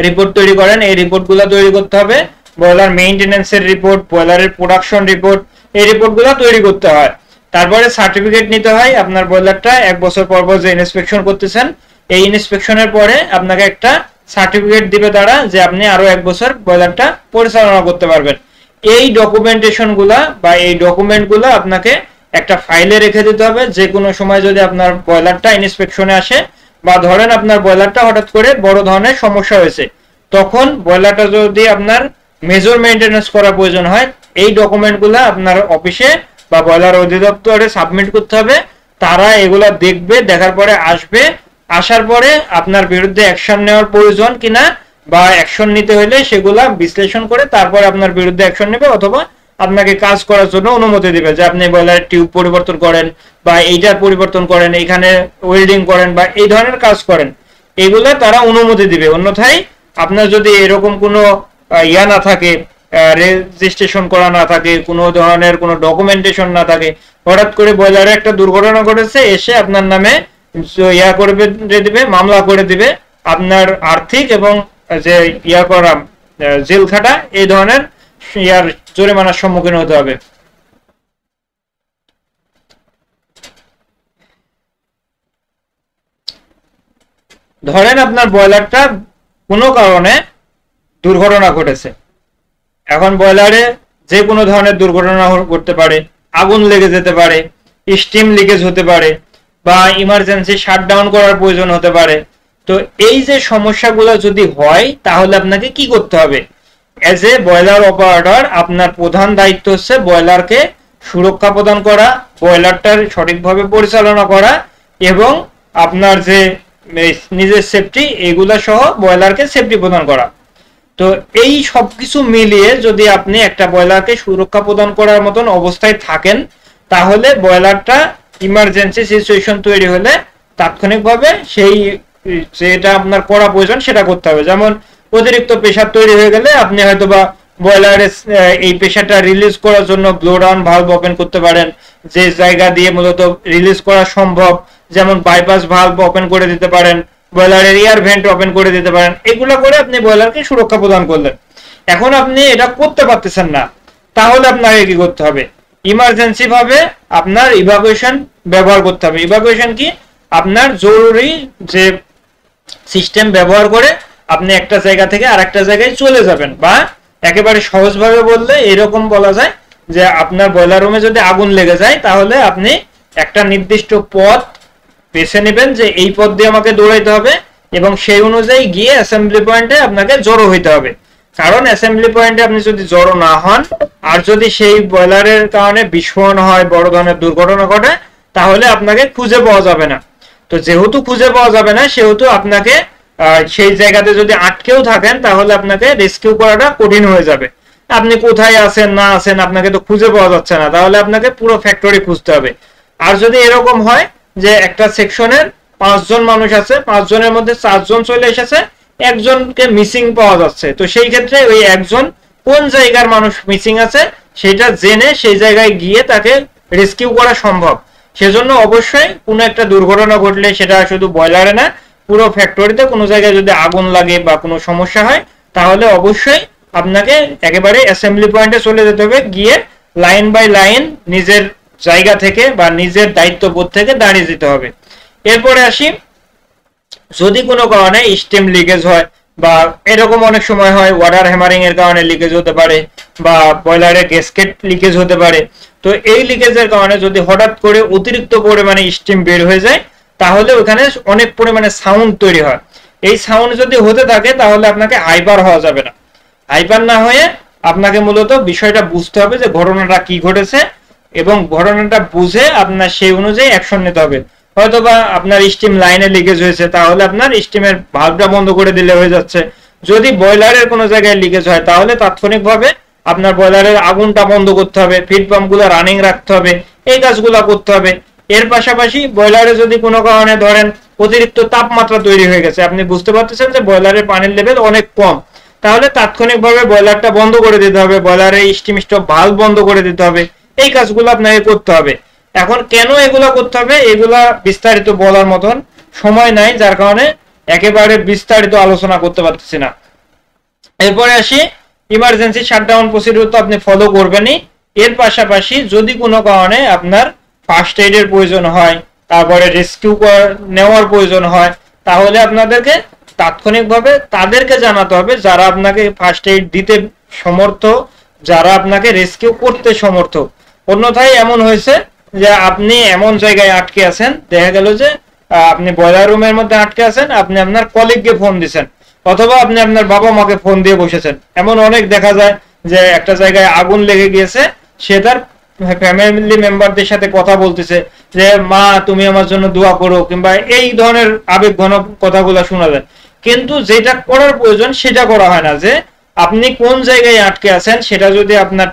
রিপোর্ট তৈরি করেন, এই রিপোর্টগুলো তৈরি করতে হবে। বয়লার মেইনটেনেন্সের রিপোর্ট, বয়লারের প্রোডাকশন রিপোর্ট, এই রিপোর্টগুলো তৈরি করতে হয়। তারপরে সার্টিফিকেট নিতে হয়। আপনার বয়লারটা 1 বছর পর পর যে ইন্সপেকশন করতেছেন, এই ইন্সপেকশনের পরে আপনাকে একটা সার্টিফিকেট দিবে তারা, যে আপনি আরো 1 বছর বয়লারটা পরিচালনা করতে পারবেন। এই ডকুমেন্টেশন গুলা বা এই ডকুমেন্ট গুলা আপনাকে একটা ফাইলে রেখে দিতে হবে। যে কোনো সময় যদি আপনার বয়লারটা ইন্সপেকশনে আসে, বা ধরেন আপনার বয়লারটা হঠাৎ করে বড় ধরনের সমস্যা হয়েছে, তখন বয়লারটা যদি আপনার মেজর মেইনটেনেন্স করা প্রয়োজন হয়, এই ডকুমেন্টগুলো আপনার অফিসে বা বয়লার অধিদপ্তরে সাবমিট করতে হবে। তারা এগুলা দেখবে, দেখার পরে আসবে, আসার পরে আপনার বিরুদ্ধে অ্যাকশন নেওয়ার প্রয়োজন কিনা বা অ্যাকশন নিতে হলে সেগুলা বিশ্লেষণ করে তারপর আপনার বিরুদ্ধে অ্যাকশন নেবে, অথবা আপনাকে কাজ করার জন্য অনুমতি দিবে, যে আপনি বয়লারের টিউব পরিবর্তন করেন, বা এইটার পরিবর্তন করেন, এখানে ওয়েল্ডিং করেন, বা এই ধরনের কাজ করেন, এগুলা তারা অনুমতি দিবে। অন্যথায় আপনার যদি এরকম কোনো ইয়া না থাকে, রেজিস্ট্রেশন করা না থাকে, কোনো ধরনের কোনো ডকুমেন্টেশন না থাকে, হঠাৎ করে বয়লারে একটা দুর্ঘটনা ঘটেছে, এসে আপনার নামে ইয়া করবে দিবে, মামলা করে দিবে, আপনার আর্থিক এবং যে ইয়া করা জেল খাটা, এই ধরনের ইয়ার জরিমানার সম্মুখীন হতে হবে। ধরেন আপনার বয়লারটা কোনো কারণে দুর্ঘটনা ঘটেছে। এখন বয়লারে যে কোনো ধরনের দুর্ঘটনা ঘটতে পারে, আগুন লেগে যেতে পারে, স্টিম লিকেজ হতে পারে, বা ইমার্জেন্সি শাটডাউন করার প্রয়োজন হতে পারে। তো এই যে সমস্যাগুলো যদি হয়, তাহলে আপনাকে কি করতে হবে? এজ এ বয়লার অপারেটর আপনার প্রধান দায়িত্ব হচ্ছে বয়লারকে সুরক্ষা প্রদান করা, বয়লারটার সঠিকভাবে পরিচালনা করা, এবং আপনার যে নিজের সেফটি, এগুলা সহ বয়লারকে সেফটি প্রদান করা। তো এই সবকিছু মিলিয়ে যদি আপনি একটা বয়লারকে সুরক্ষা প্রদান করার মতন অবস্থায় থাকেন, তাহলে বয়লারটা ইমার্জেন্সি সিচুয়েশন তৈরি হলে তাৎক্ষণিকভাবে সেই যেটা আপনার করা প্রয়োজন সেটা করতে হবে। যেমন অতিরিক্ত প্রেসার তৈরি হয়ে গেলে আপনি হয়তোবা বয়লারের এই প্রেসারটা রিলিজ করার জন্য ব্লো ডাউন ভালভ ওপেন করতে পারেন, যে জায়গা দিয়ে মূলত রিলিজ করা সম্ভব, যেমন বাইপাস ভালভ ওপেন করে দিতে পারেন, বয়লারের এয়ার ভেন্ট ওপেন করে দিতে পারেন। এগুলো করে আপনি বয়লারকে সুরক্ষা প্রদান করলেন। এখন আপনি এটা করতে পারতেছেন না, তাহলে আপনাকে কি করতে হবে? ইমার্জেন্সি ভাবে আপনার ইভাকুয়েশন ব্যবহার করতে হবে। ইভাকুয়েশন কি? আপনার জরুরি যে সিস্টেম ব্যবহার করে আপনি একটা জায়গা থেকে আরেকটা জায়গায় চলে যাবেন, বা একেবারে সহজভাবে বললে এরকম বলা যায় যে আপনার বয়লার রুমে যদি আগুন লেগে যায়, তাহলে আপনি একটা নির্দিষ্ট পথ বেছে নেবেন, যে এই পথ দিয়ে আমাকে দৌড়াইতে হবে, এবং সেই অনুযায়ী গিয়ে অ্যাসেম্বলি পয়েন্টে আপনাকে জড়ো হইতে হবে। কারণ অ্যাসেম্বলি পয়েন্টে আপনি যদি জড়ো না হন, আর যদি সেই বয়লারের কারণে বিস্ফোরণ হয়, বড় ধরনের দুর্ঘটনা ঘটে, তাহলে আপনাকে খুঁজে পাওয়া যাবে না। তো যেহেতু খুঁজে পাওয়া যাবে না, সেহেতু আপনাকে সেই জায়গাতে যদি আটকেও থাকেন তাহলে আপনাকে রেস্কিউ করাটা কঠিন হয়ে যাবে। আপনি কোথায় আছেন না আছেন আপনাকে তো খুঁজে পাওয়া যাচ্ছে না, তাহলে আপনাকে পুরো ফ্যাক্টরি খুঁজতে হবে। আর যদি এরকম হয় যে একটা সেকশনের 5 জন মানুষ আছে, 5 জনের মধ্যে 4 জন চলে এসেছে, একজনকে মিসিং পাওয়া যাচ্ছে, তো সেই ক্ষেত্রে ওই একজন কোন জায়গার মানুষ মিসিং আছে সেটা জেনে সেই জায়গায় গিয়ে তাকে রেস্কিউ করা সম্ভব। সেজন্য অবশ্যই কোনো একটা দুর্ঘটনা ঘটলে, সেটা শুধু বয়লারে না, পুরো ফ্যাক্টরিতে কোনো জায়গায় যদি আগুন লাগে বা কোনো সমস্যা হয়, তাহলে অবশ্যই আপনাকে একেবারে অ্যাসেম্বলি পয়েন্টে চলে যেতে হবে, গিয়ে লাইন বাই লাইন নিজের জায়গা থেকে বা নিজের দায়িত্ববোধ থেকে দাঁড়িয়ে যেতে হবে। এরপরে আসি, যদি কোনো কারণে স্টিম লিকেজ হয় বা এরকম অনেক সময় হয় ওয়াটার হ্যামারিং এর কারণে লিকেজ হতে পারে বা বয়লারের গ্যাসকেট লিকেজ হতে পারে, তো এই লিকেজের কারণে যদি হঠাৎ করে অতিরিক্ত পরিমাণে স্টিম বের হয়ে যায় তাহলে ওখানে অনেক পরিমাণে সাউন্ড তৈরি হয়। এই সাউন্ড যদি হতে থাকে তাহলে আপনাকে হাইপার হওয়া যাবে না। হাইপার না হয়ে আপনাকে মূলত বিষয়টা বুঝতে হবে যে ঘটনাটা কি ঘটেছে, এবং ঘটনাটা বুঝে আপনার সেই অনুযায়ী অ্যাকশন নিতে হবে। হয়তোবা আপনার স্টিম লাইনে লিকেজ হয়েছে, তাহলে আপনার স্টিমের ভালভটা বন্ধ করে দিলে হয়ে যাচ্ছে। যদি বয়লারের কোনো জায়গায় লিকেজ হয় তাহলে তাৎক্ষণিকভাবে আপনার বয়লারের আগুনটা বন্ধ করতে হবে, ফিড পাম্পগুলো রানিং রাখতে হবে, এই কাজগুলো করতে হবে। এর পাশাপাশি বয়লারে যদি কোনো কারণে ধরেন অতিরিক্ত তাপমাত্রা তৈরি হয়ে গেছে, আপনি বুঝতে পারতেছেন যে বয়লারের পানির লেভেল অনেক কম, তাহলে তাৎক্ষণিকভাবে বয়লারটা বন্ধ করে দিতে হবে, বয়লারের স্টিম স্টপ ভালভ বন্ধ করে দিতে হবে। এই কাজগুলো আপনাকে করতে হবে। এখন কেন এগুলা করতে হবে এগুলা বিস্তারিত বলার মতন সময় নাই, যার কারণে একেবারে বিস্তারিত আলোচনা করতে পারতেছি না। এরপরে আসি, ইমার্জেন্সি শাটডাউন প্রসিডিউর তো আপনি ফলো করবেনই, এর পাশাপাশি যদি কোনো কারণে আপনার ফার্স্ট এইডের প্রয়োজন হয়, তারপরে রেস্কিউ নেওয়ার প্রয়োজন হয়, তাহলে আপনাদেরকে তাৎক্ষণিকভাবে তাদেরকে জানাতে হবে যারা আপনাকে ফার্স্ট এইড দিতে সমর্থ, যারা আপনাকে রেস্কিউ করতে সমর্থ। অন্যথায় এমন হয়েছে যে আপনি এমন জায়গায় আটকে আছেন, দেখা গেল যে আপনি বয়লার রুমের মধ্যে আটকে আছেন, আপনি আপনার কলিগকে ফোন দিচ্ছেন অথবা আপনি আপনার বাবা মাকে ফোন দিয়ে বসেছেন। এমন অনেক দেখা যায় যে একটা জায়গায় আগুন লেগে গিয়েছে, সে তার ফ্যামিলি মেম্বারদের সাথে কথা বলতেছে যে মা তুমি আমার জন্য দোয়া করো, কিংবা এই ধরনের আবেগ ঘন কথাগুলো শোনা যায়। কিন্তু যেটা করার প্রয়োজন সেটা করা হয় না, যে আপনি কোন জায়গায় আটকে আছেন সেটা যদি আপনার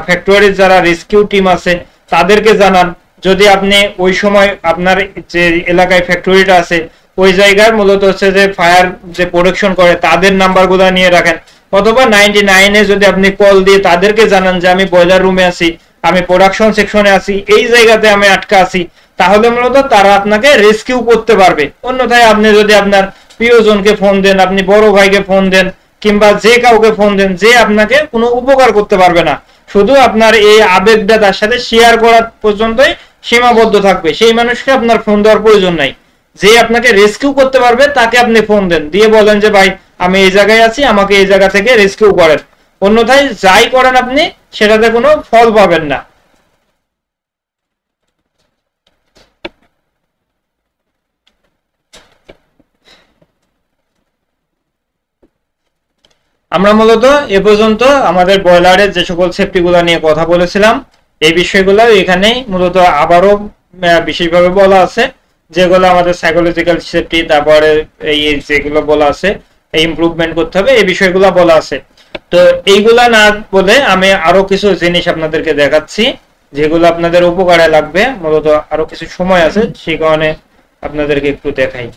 ফ্যাক্টরির যারা রেস্কিউ টিম আছে তাদেরকে জানান। যদি আপনি ওই সময় আপনার যে এলাকায় ফ্যাক্টরিটা আছে ওই জায়গার মূলত হচ্ছে যে ফায়ার যে প্রোটেকশন করে তাদের নাম্বারগুলো নিয়ে রাখেন, অথবা 99-এ যদি আপনি কল দিয়ে তাদেরকে জানান যে আমি বয়লার রুমে আছি, আমি প্রোডাকশন সেকশনে আছি, এই জায়গাতে আমি আটকা আছি, তাহলে মূলত তারা আপনাকে রেস্কিউ করতে পারবে। অন্যথায় আপনি যদি আপনার প্রিয়জনকে ফোন দেন, আপনি বড় ভাইকে ফোন দেন, কিংবা যে কাউকে ফোন দেন, যে আপনাকে কোনো উপকার করতে পারবে না, শুধু আপনার এই আবেগটা তার সাথে শেয়ার করার পর্যন্তই সীমাবদ্ধ থাকবে, সেই মানুষকে আপনার ফোন দেওয়ার প্রয়োজন নাই। যে আপনাকে রেস্কিউ করতে পারবে তাকে আপনি ফোন দেন, দিয়ে বলেন যে ভাই আমি এই জায়গায় আছি, আমাকে এই জায়গা থেকে রেস্কিউ করেন। অন্যথায় যাই করেন আপনি সেটাতে কোনো ফল পাবেন না। আমরা মূলত এ পর্যন্ত আমাদের বয়লারের যে সকল সেফটি গুলা নিয়ে কথা বলেছিলাম, এই বিষয়গুলো এখানে মূলত আবারও বিশেষভাবে বলা আছে, যেগুলো আমাদের সাইকোলজিক্যাল সেফটি, তারপরে এই যেগুলো বলা আছে ইমপ্রুভমেন্ট করতে হবে, এই বিষয়গুলো বলা আছে। তো এইগুলা না বলে আমি আরো কিছু জিনিস আপনাদেরকে দেখাচ্ছি যেগুলো আপনাদের উপকারে লাগবে। মূলত আরো কিছু সময় আছে সেই কারণে আপনাদেরকে একটু দেখাই।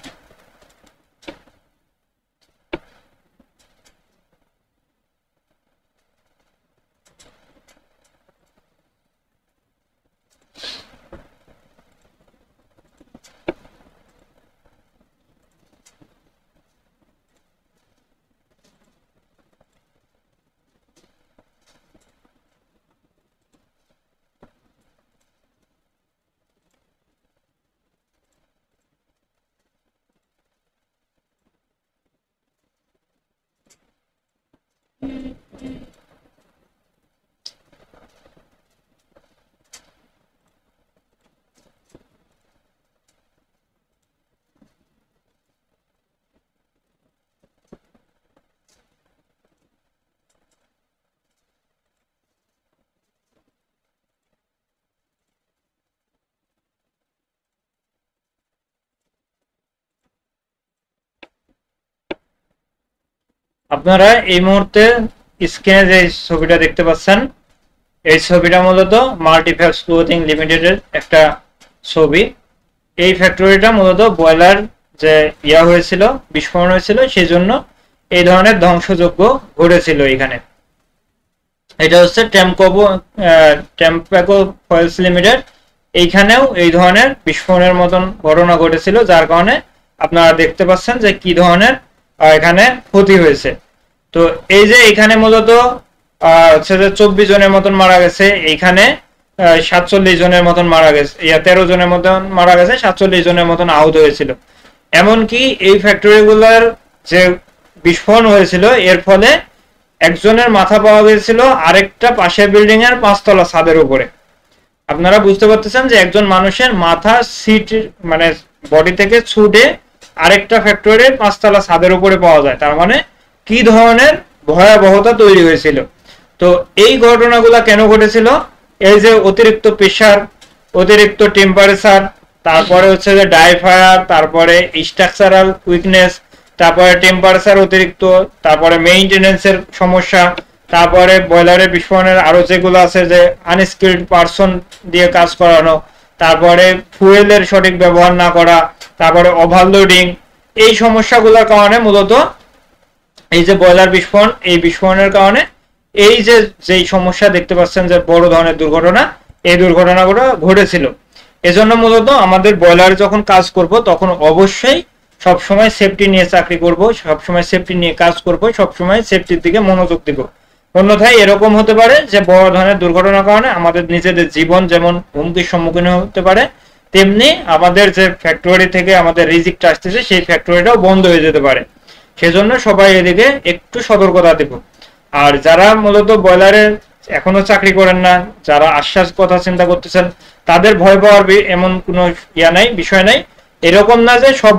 আপনারা এই মুহূর্তে স্ক্রিনে যে ছবিটা দেখতে পাচ্ছেন, এই ছবিটা মূলত মাল্টিফ্যাক্স ক্লোথিং লিমিটেডের একটা ছবি। এই ফ্যাক্টরিটা মূলত বয়লার যে হয়েছিল, বিস্ফোরণ হয়েছিল, সেই জন্য এই ধরনের ধ্বংসযজ্ঞ ঘটেছিল এখানে। এটা হচ্ছে টেম্পাকো ফয়েলস লিমিটেড। এইখানেও এই ধরনের বিস্ফোরণের মতন ঘটনা ঘটেছিল, যার কারণে আপনারা দেখতে পাচ্ছেন যে কি ধরনের এখানে ক্ষতি হয়েছে। তো এই যে এখানে মূলত হচ্ছে যে 24 জনের মতন মারা গেছে, এইখানে 47 জনের মতন মারা গেছে, 13 জনের মতন মারা গেছে, 47 জনের মতন আহত হয়েছিল। এমনকি এই ফ্যাক্টরিগুলোর যে বিস্ফোরণ হয়েছিল এর ফলে একজনের মাথা পাওয়া গিয়েছিল আরেকটা পাশের বিল্ডিং এর 5 তলা ছাদের উপরে। আপনারা বুঝতে পারতেছেন যে একজন মানুষের মাথা সিট মানে বডি থেকে ছুটে আরেকটা ফ্যাক্টরির 5 তলা ছাদের উপরে পাওয়া যায়, তার মানে কি ধরনের ভয়াবহতা তৈরি হয়েছিল। তো এই ঘটনাগুলো কেন ঘটেছিল? এই যে অতিরিক্ত প্রেসার, অতিরিক্ত টেম্পারেচার, তারপরে হচ্ছে যে ডাই ফায়ার, তারপরে স্ট্রাকচারাল উইকনেস, তারপরে টেম্পারেচার অতিরিক্ত, তারপরে মেইনটেনেন্সের সমস্যা, তারপরে বয়লারের বিস্ফোরণের আরো যেগুলো আছে যে আনস্কিলড পারসন দিয়ে কাজ করানো, তারপরে ফুয়েলের সঠিক ব্যবহার না করা, তারপরে ওভারলোডিং, এই সমস্যাগুলোর কারণে মূলত এই যে বয়লার বিস্ফোরণ, এই বিস্ফোরণের কারণে এই যে যেই সমস্যা দেখতে পাচ্ছেন যে বড় ধরনের দুর্ঘটনা, এই দুর্ঘটনাগুলো ঘটেছিল। এজন্য মূলত আমাদের বয়লার যখন কাজ করব তখন অবশ্যই সবসময় সেফটি নিয়ে চাকরি করব, সবসময় সেফটি নিয়ে কাজ করব, সবসময় সেফটির দিকে মনোযোগ দিব। অন্যথায় এরকম হতে পারে যে বড় ধরনের দুর্ঘটনার কারণে আমাদের নিজেদের জীবন যেমন হুমকির সম্মুখীন হতে পারে, তেমনি আমাদের যে ফ্যাক্টরি থেকে আমাদের রিজিকটা আসতেছে সেই ফ্যাক্টরিটাও বন্ধ হয়ে যেতে পারে। সেজন্য সবাই এদিকে একটু সতর্কতা দেব। আর যারা মূলত বয়লারে এখনো চাকরি করেন না, যারা আশ্বাস কথা চিন্তা করতেছেন, তাদের ভয় পাওয়ার এমন কোনো বিষয় নাই। এরকম না যে সব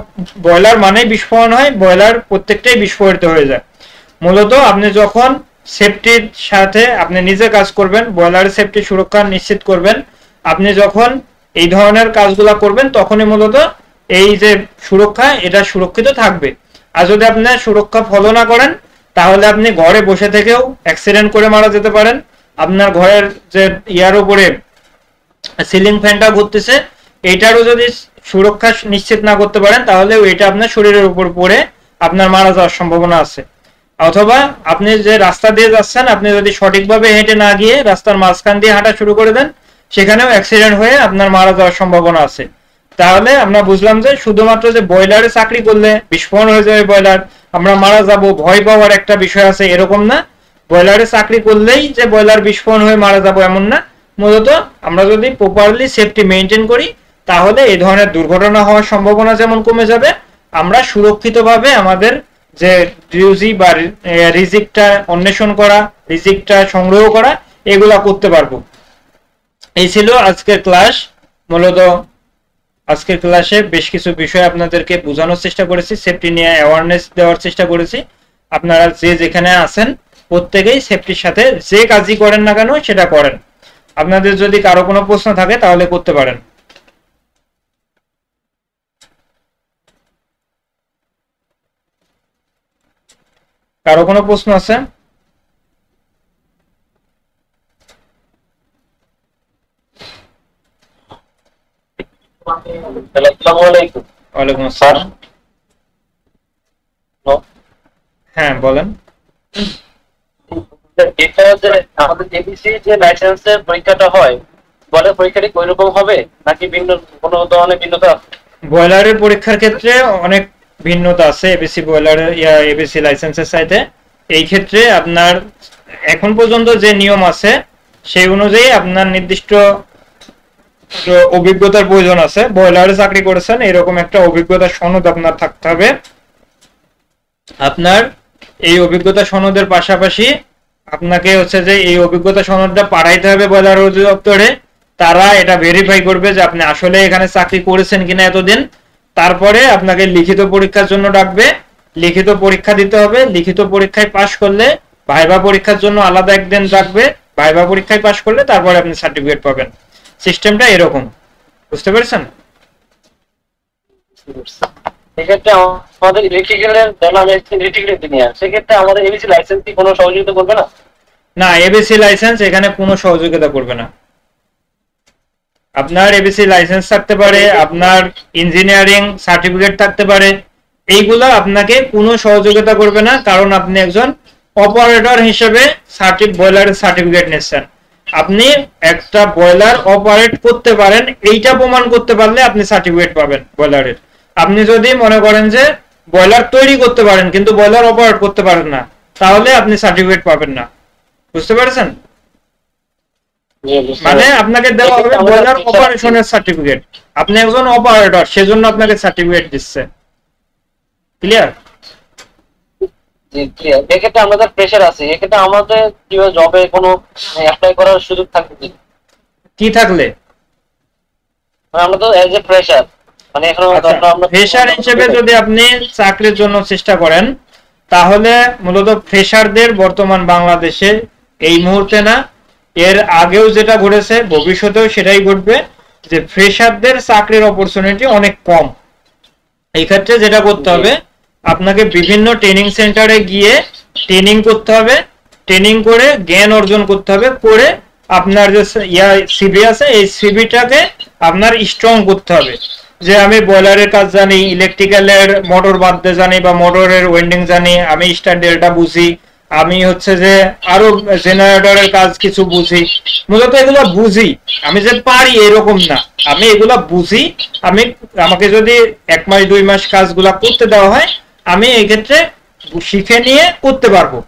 বয়লার মানে বিস্ফোরণ হয়, বয়লার প্রত্যেকটাই বিস্ফোরিত হয়ে যায়। মূলত আপনি যখন সেফটির সাথে আপনি নিজে কাজ করবেন, বয়লারের সেফটি সুরক্ষা নিশ্চিত করবেন, আপনি যখন এই ধরনের কাজগুলা করবেন তখনই মূলত এই যে সুরক্ষা, এটা সুরক্ষিত থাকবে। আর যদি আপনি সুরক্ষা ফলো না করেন তাহলে আপনি ঘরে বসে থেকেও অ্যাক্সিডেন্ট করে মারা যেতে পারেন। আপনার ঘরের যে উপরে সিলিং ফ্যানটা ঘুরতেছে, এইটারও যদি সুরক্ষা নিশ্চিত না করতে পারেন তাহলে এটা আপনার শরীরের উপর পড়ে আপনার মারা যাওয়ার সম্ভাবনা আছে। অথবা আপনি যে রাস্তা দিয়ে যাচ্ছেন, আপনি যদি সঠিকভাবে হেঁটে না গিয়ে রাস্তার মাঝখান দিয়ে হাঁটা শুরু করে দেন, সেখানেও অ্যাক্সিডেন্ট হয়ে আপনার মারা যাওয়ার সম্ভাবনা আছে। তাহলে আমরা বুঝলাম যে শুধুমাত্র যে বয়লারে চাকরি করলে বিস্ফোরণ হয়ে যাবে বয়লার, আমরা মারা যাব, ভয় পাওয়ার একটা বিষয় আছে, এরকম না। বয়লারে চাকরি করলেই যে বয়লার বিস্ফোরণ হয়ে মারা যাব এমন না। মূলত আমরা যদি প্রপারলি সেফটি মেনটেন করি তাহলে এই ধরনের দুর্ঘটনা হওয়ার সম্ভাবনা যেমন কমে যাবে, আমরা সুরক্ষিতভাবে আমাদের যে ডিউটি বা রিজিকটা অন্বেষণ করা, রিজিকটা সংগ্রহ করা, এগুলা করতে পারবো। এই ছিল আজকের ক্লাস। মূলত আজকের ক্লাসে বেশ কিছু বিষয় আপনাদেরকে বোঝানোর চেষ্টা করেছি, সেফটি নিয়ে অ্যাওয়ারনেস দেওয়ার চেষ্টা করেছি। আপনারা যে যেখানে আছেন প্রত্যেকেই সেফটির সাথে যে কাজই করেন না কেন সেটা করেন। আপনাদের যদি কারো কোনো প্রশ্ন থাকে তাহলে করতে পারেন। কারো কোনো প্রশ্ন আছে? ওয়ালাইকুম আসসালাম। হ্যাঁ বলেন। এটা যে আমাদের এবিসি যে লাইসেন্সের পরীক্ষাটা হয়, বলে পরীক্ষাটি কোন রকম হবে নাকি ভিন্ন কোনো ধরনের ভিন্নতা? বয়লারের পরীক্ষার ক্ষেত্রে অনেক ভিন্নতা আছে এবিসি বয়লারের এবিসি লাইসেন্সের সাথে। এই ক্ষেত্রে আপনার এখন পর্যন্ত যে নিয়ম আছে সেই অনুযায়ী আপনার নির্দিষ্ট অভিজ্ঞতার প্রয়োজন আছে। বয়লারে চাকরি করেছেন এরকম একটা অভিজ্ঞতার সনদ আপনার থাকতে হবে। আপনার এই অভিজ্ঞতা সনদের পাশাপাশি আপনাকে হচ্ছে যে এই অভিজ্ঞতা সনদটা পাঠাইতে হবে বয়লার অধিদপ্তরে। তারা এটা ভেরিফাই করবে যে আপনি আসলে এখানে চাকরি করেছেন কিনা এতদিন। তারপরে আপনাকে লিখিত পরীক্ষার জন্য ডাকবে, লিখিত পরীক্ষা দিতে হবে। লিখিত পরীক্ষায় পাশ করলে ভাইভা পরীক্ষার জন্য আলাদা একদিন রাখবে, ভাইভা পরীক্ষায় পাশ করলে তারপরে আপনি সার্টিফিকেট পাবেন। সিস্টেমটা এরকম, বুঝতে পেরেছেন? সেক্ষেত্রে আমাদের ইলেকট্রিক্যালের ধরুন আমি ইলেকট্রিক্যাল ইঞ্জিনিয়ার, সেক্ষেত্রে আমাদের এবিসি লাইসেন্স কি কোনো সহযোগিতা করবে না? না, এবিসি লাইসেন্স এখানে কোনো সহযোগিতা করবে না। আপনার এবিসি লাইসেন্স থাকতে পারে, আপনার ইঞ্জিনিয়ারিং সার্টিফিকেট থাকতে পারে, এইগুলো আপনাকে কোনো সহযোগিতা করবে না, কারণ আপনি একজন অপারেটর হিসেবে বয়লারের সার্টিফিকেট নিচ্ছেন। আপনি একটা বয়লার অপারেট করতে পারেন, এইটা প্রমাণ করতে পারলে আপনি সার্টিফিকেট পাবেন বয়লারের। আপনি যদি মনে করেন যে বয়লার তৈরি করতে পারেন কিন্তু বয়লার অপারেট করতে পারেন না, তাহলে আপনি সার্টিফিকেট পাবেন না। বুঝতে পারছেন? মানে আপনাকে দেওয়া হবে বয়লার অপারেশনের সার্টিফিকেট, আপনি একজন অপারেটর, সেজন্য আপনাকে সার্টিফিকেট দিচ্ছে। ক্লিয়ার? এক্ষেত্রে আমাদের প্রেশার আছে, এক্ষেত্রে আমাদের কিভাবে জবে কোনো অ্যাপ্লাই করার সুযোগ থাকবে কি থাকলে? আমরা তো এজ এ ফ্রেশার, মানে এখন আমরা ফ্রেশার হিসেবে যদি আপনি চাকরির জন্য চেষ্টা করেন, তাহলে মূলত ফ্রেশারদের বর্তমান বাংলাদেশে এই মুহূর্তে না, এর আগেও যেটা ঘটেছে ভবিষ্যতেও সেটাই ঘটবে, যে ফ্রেশারদের চাকরির অপরচুনিটি অনেক কম। এই ক্ষেত্রে যেটা করতে হবে, আপনাকে বিভিন্ন ট্রেনিং সেন্টারে গিয়ে ট্রেনিং করতে হবে, ট্রেনিং করে জ্ঞান অর্জন করতে হবে, করে আপনার যে সিভি আছে এই সিভিটাকে আপনার স্ট্রং করতে হবে, যে আমি বয়লারের কাজ জানি, ইলেকট্রিক্যালের মোটর বাঁধতে জানি বা মোটরের ওয়েন্ডিং জানি, আমি স্টার ডেল্টা বুঝি, আমি হচ্ছে যে আরো জেনারেটরের কাজ কিছু বুঝি। মূলত এগুলো বুঝি, আমি যে পারি এরকম না, আমি এগুলা বুঝি। আমাকে যদি 1 মাস 2 মাস কাজগুলা করতে দেওয়া হয়, আমি এই ক্ষেত্রে শিখে নিয়ে করতে পারবো।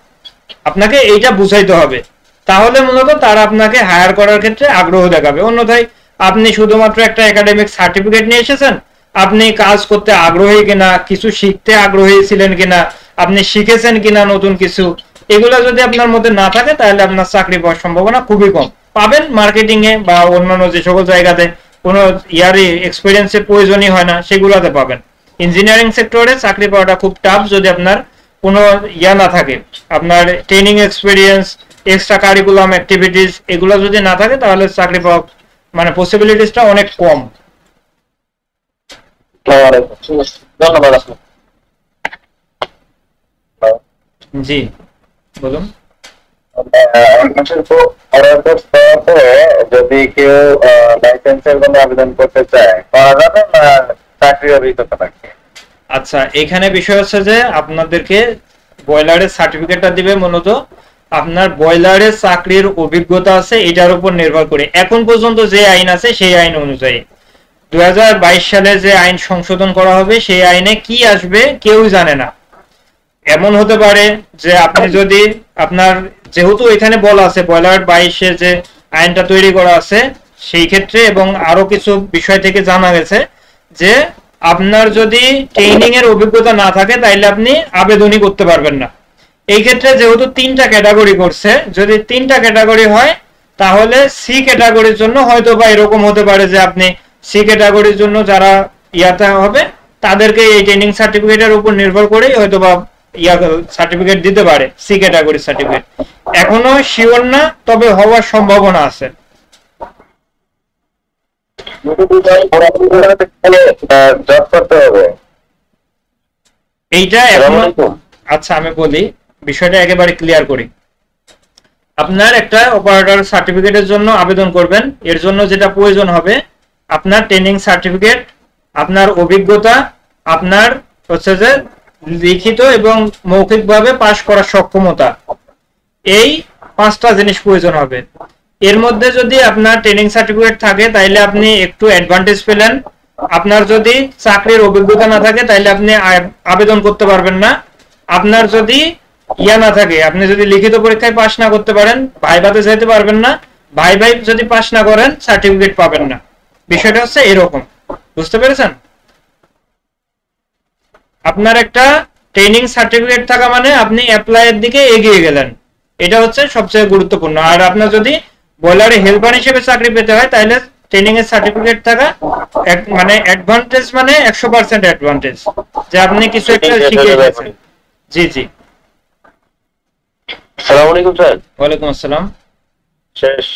আপনাকে এইটা বুঝাইতে হবে, তাহলে মূলত তারা আপনাকে হায়ার করার ক্ষেত্রে আগ্রহ দেখাবে। অন্যথায় আপনি শুধুমাত্র একটা একাডেমিক সার্টিফিকেট নিয়ে এসেছেন, আপনি কাজ করতে আগ্রহী কিনা, কিছু শিখতে আগ্রহী ছিলেন কিনা, আপনি শিখেছেন কিনা নতুন কিছু, এগুলো যদি আপনার মধ্যে না থাকে, তাহলে আপনার চাকরি পাওয়ার সম্ভাবনা খুবই কম। পাবেন মার্কেটিং এ বা অন্যান্য যে সকল জায়গাতে কোনো ইয়ারি এক্সপিরিয়েন্সের প্রয়োজনই হয় না, সেগুলোতে পাবেন। ইঞ্জিনিয়ারিং সেক্টরে চাকরি পাওয়াটা খুব টাফ যদি আপনার কোনো না থাকে, আপনার training experience, extra curriculum activities এগুলো যদি না থাকে, তাহলে চাকরি পাওয়া মানে পসিবিলিটিসটা অনেক কম। ধন্যবাদ। জি বলুন। যদি কেউ লাইসেন্সের জন্য আবেদন করতে চায়, করা যাবে না চাকরির অভিজ্ঞতা থাকে? আচ্ছা, এখানে বিষয় হচ্ছে যে আপনাদেরকে বয়লারের সার্টিফিকেটটা দিবে মূলত আপনার বয়লারের চাকরির অভিজ্ঞতা আছে এটার উপর নির্ভর করে। এখন পর্যন্ত যে আইন আছে সেই আইন অনুযায়ী 2022 সালে যে আইন সংশোধন করা হবে, সেই আইনে কি আসবে কেউ জানে না। এমন হতে পারে যে আপনি যদি আপনার, যেহেতু এখানে বলা আছে বয়লার 22-এ যে আইনটা তৈরি করা আছে সেই ক্ষেত্রে, এবং আরো কিছু বিষয় থেকে জানা গেছে যে আপনার যদি ট্রেনিং এর অভিজ্ঞতা না থাকে, তাইলে আপনি আবেদনই করতে পারবেন না। এই ক্ষেত্রে যেহেতু 3টা ক্যাটাগরি করছে, যদি 3টা ক্যাটাগরি হয়, তাহলে সি ক্যাটাগরির জন্য হয়তো বা এরকম হতে পারে যে আপনি সি ক্যাটাগরির জন্য যারা ইয়াতে হবে, তাদেরকে এই ট্রেনিং সার্টিফিকেটের উপর নির্ভর করেই হয়তো বা সার্টিফিকেট দিতে পারে, সি ক্যাটাগরির সার্টিফিকেট। এখনো শিওর না, তবে হওয়ার সম্ভাবনা আছে। এইটা এখনো, আচ্ছা আমি বলি বিষয়টা একেবারে ক্লিয়ার করি। আপনার একটা অপারেটর সার্টিফিকেটের জন্য আবেদন করবেন, এর জন্য যেটা প্রয়োজন হবে আপনার ট্রেনিং সার্টিফিকেট, আপনার অভিজ্ঞতা, আপনার হচ্ছে যে লিখিত এবং মৌখিকভাবে পাশ করার সক্ষমতা, এই 5টা জিনিস প্রয়োজন হবে। এর মধ্যে যদি আপনার ট্রেনিং সার্টিফিকেট থাকে, তাইলে আপনি একটু অ্যাডভান্টেজ পেলেন। আপনার যদি চাকরির অভিজ্ঞতা না থাকে, তাইলে আপনি আবেদন করতে পারবেন না। আপনার যদি না থাকে, আপনি যদি লিখিত পরীক্ষায় পাশ না করতে পারেন, ভাইভাতে যেতে পারবেন না। ভাই যদি পাশ না করেন, সার্টিফিকেট পাবেন না। বিষয়টা হচ্ছে এরকম, বুঝতে পেরেছেন? আপনার একটা ট্রেনিং সার্টিফিকেট থাকা মানে আপনি অ্যাপ্লাইয়ের দিকে এগিয়ে গেলেন, এটা হচ্ছে সবচেয়ে গুরুত্বপূর্ণ। আর আপনার যদি বয়লারে হেল্পার হিসেবে চাকরি পেতে হয়, তাহলে ট্রেনিং এর সার্টিফিকেট থাকা মানে অ্যাডভান্টেজ, মানে 100% অ্যাডভান্টেজ যে আপনি কিছু একটা শিখে গেছেন। জি জি। আসসালামু আলাইকুম স্যার। ওয়ালাইকুম আসসালাম। শেষ।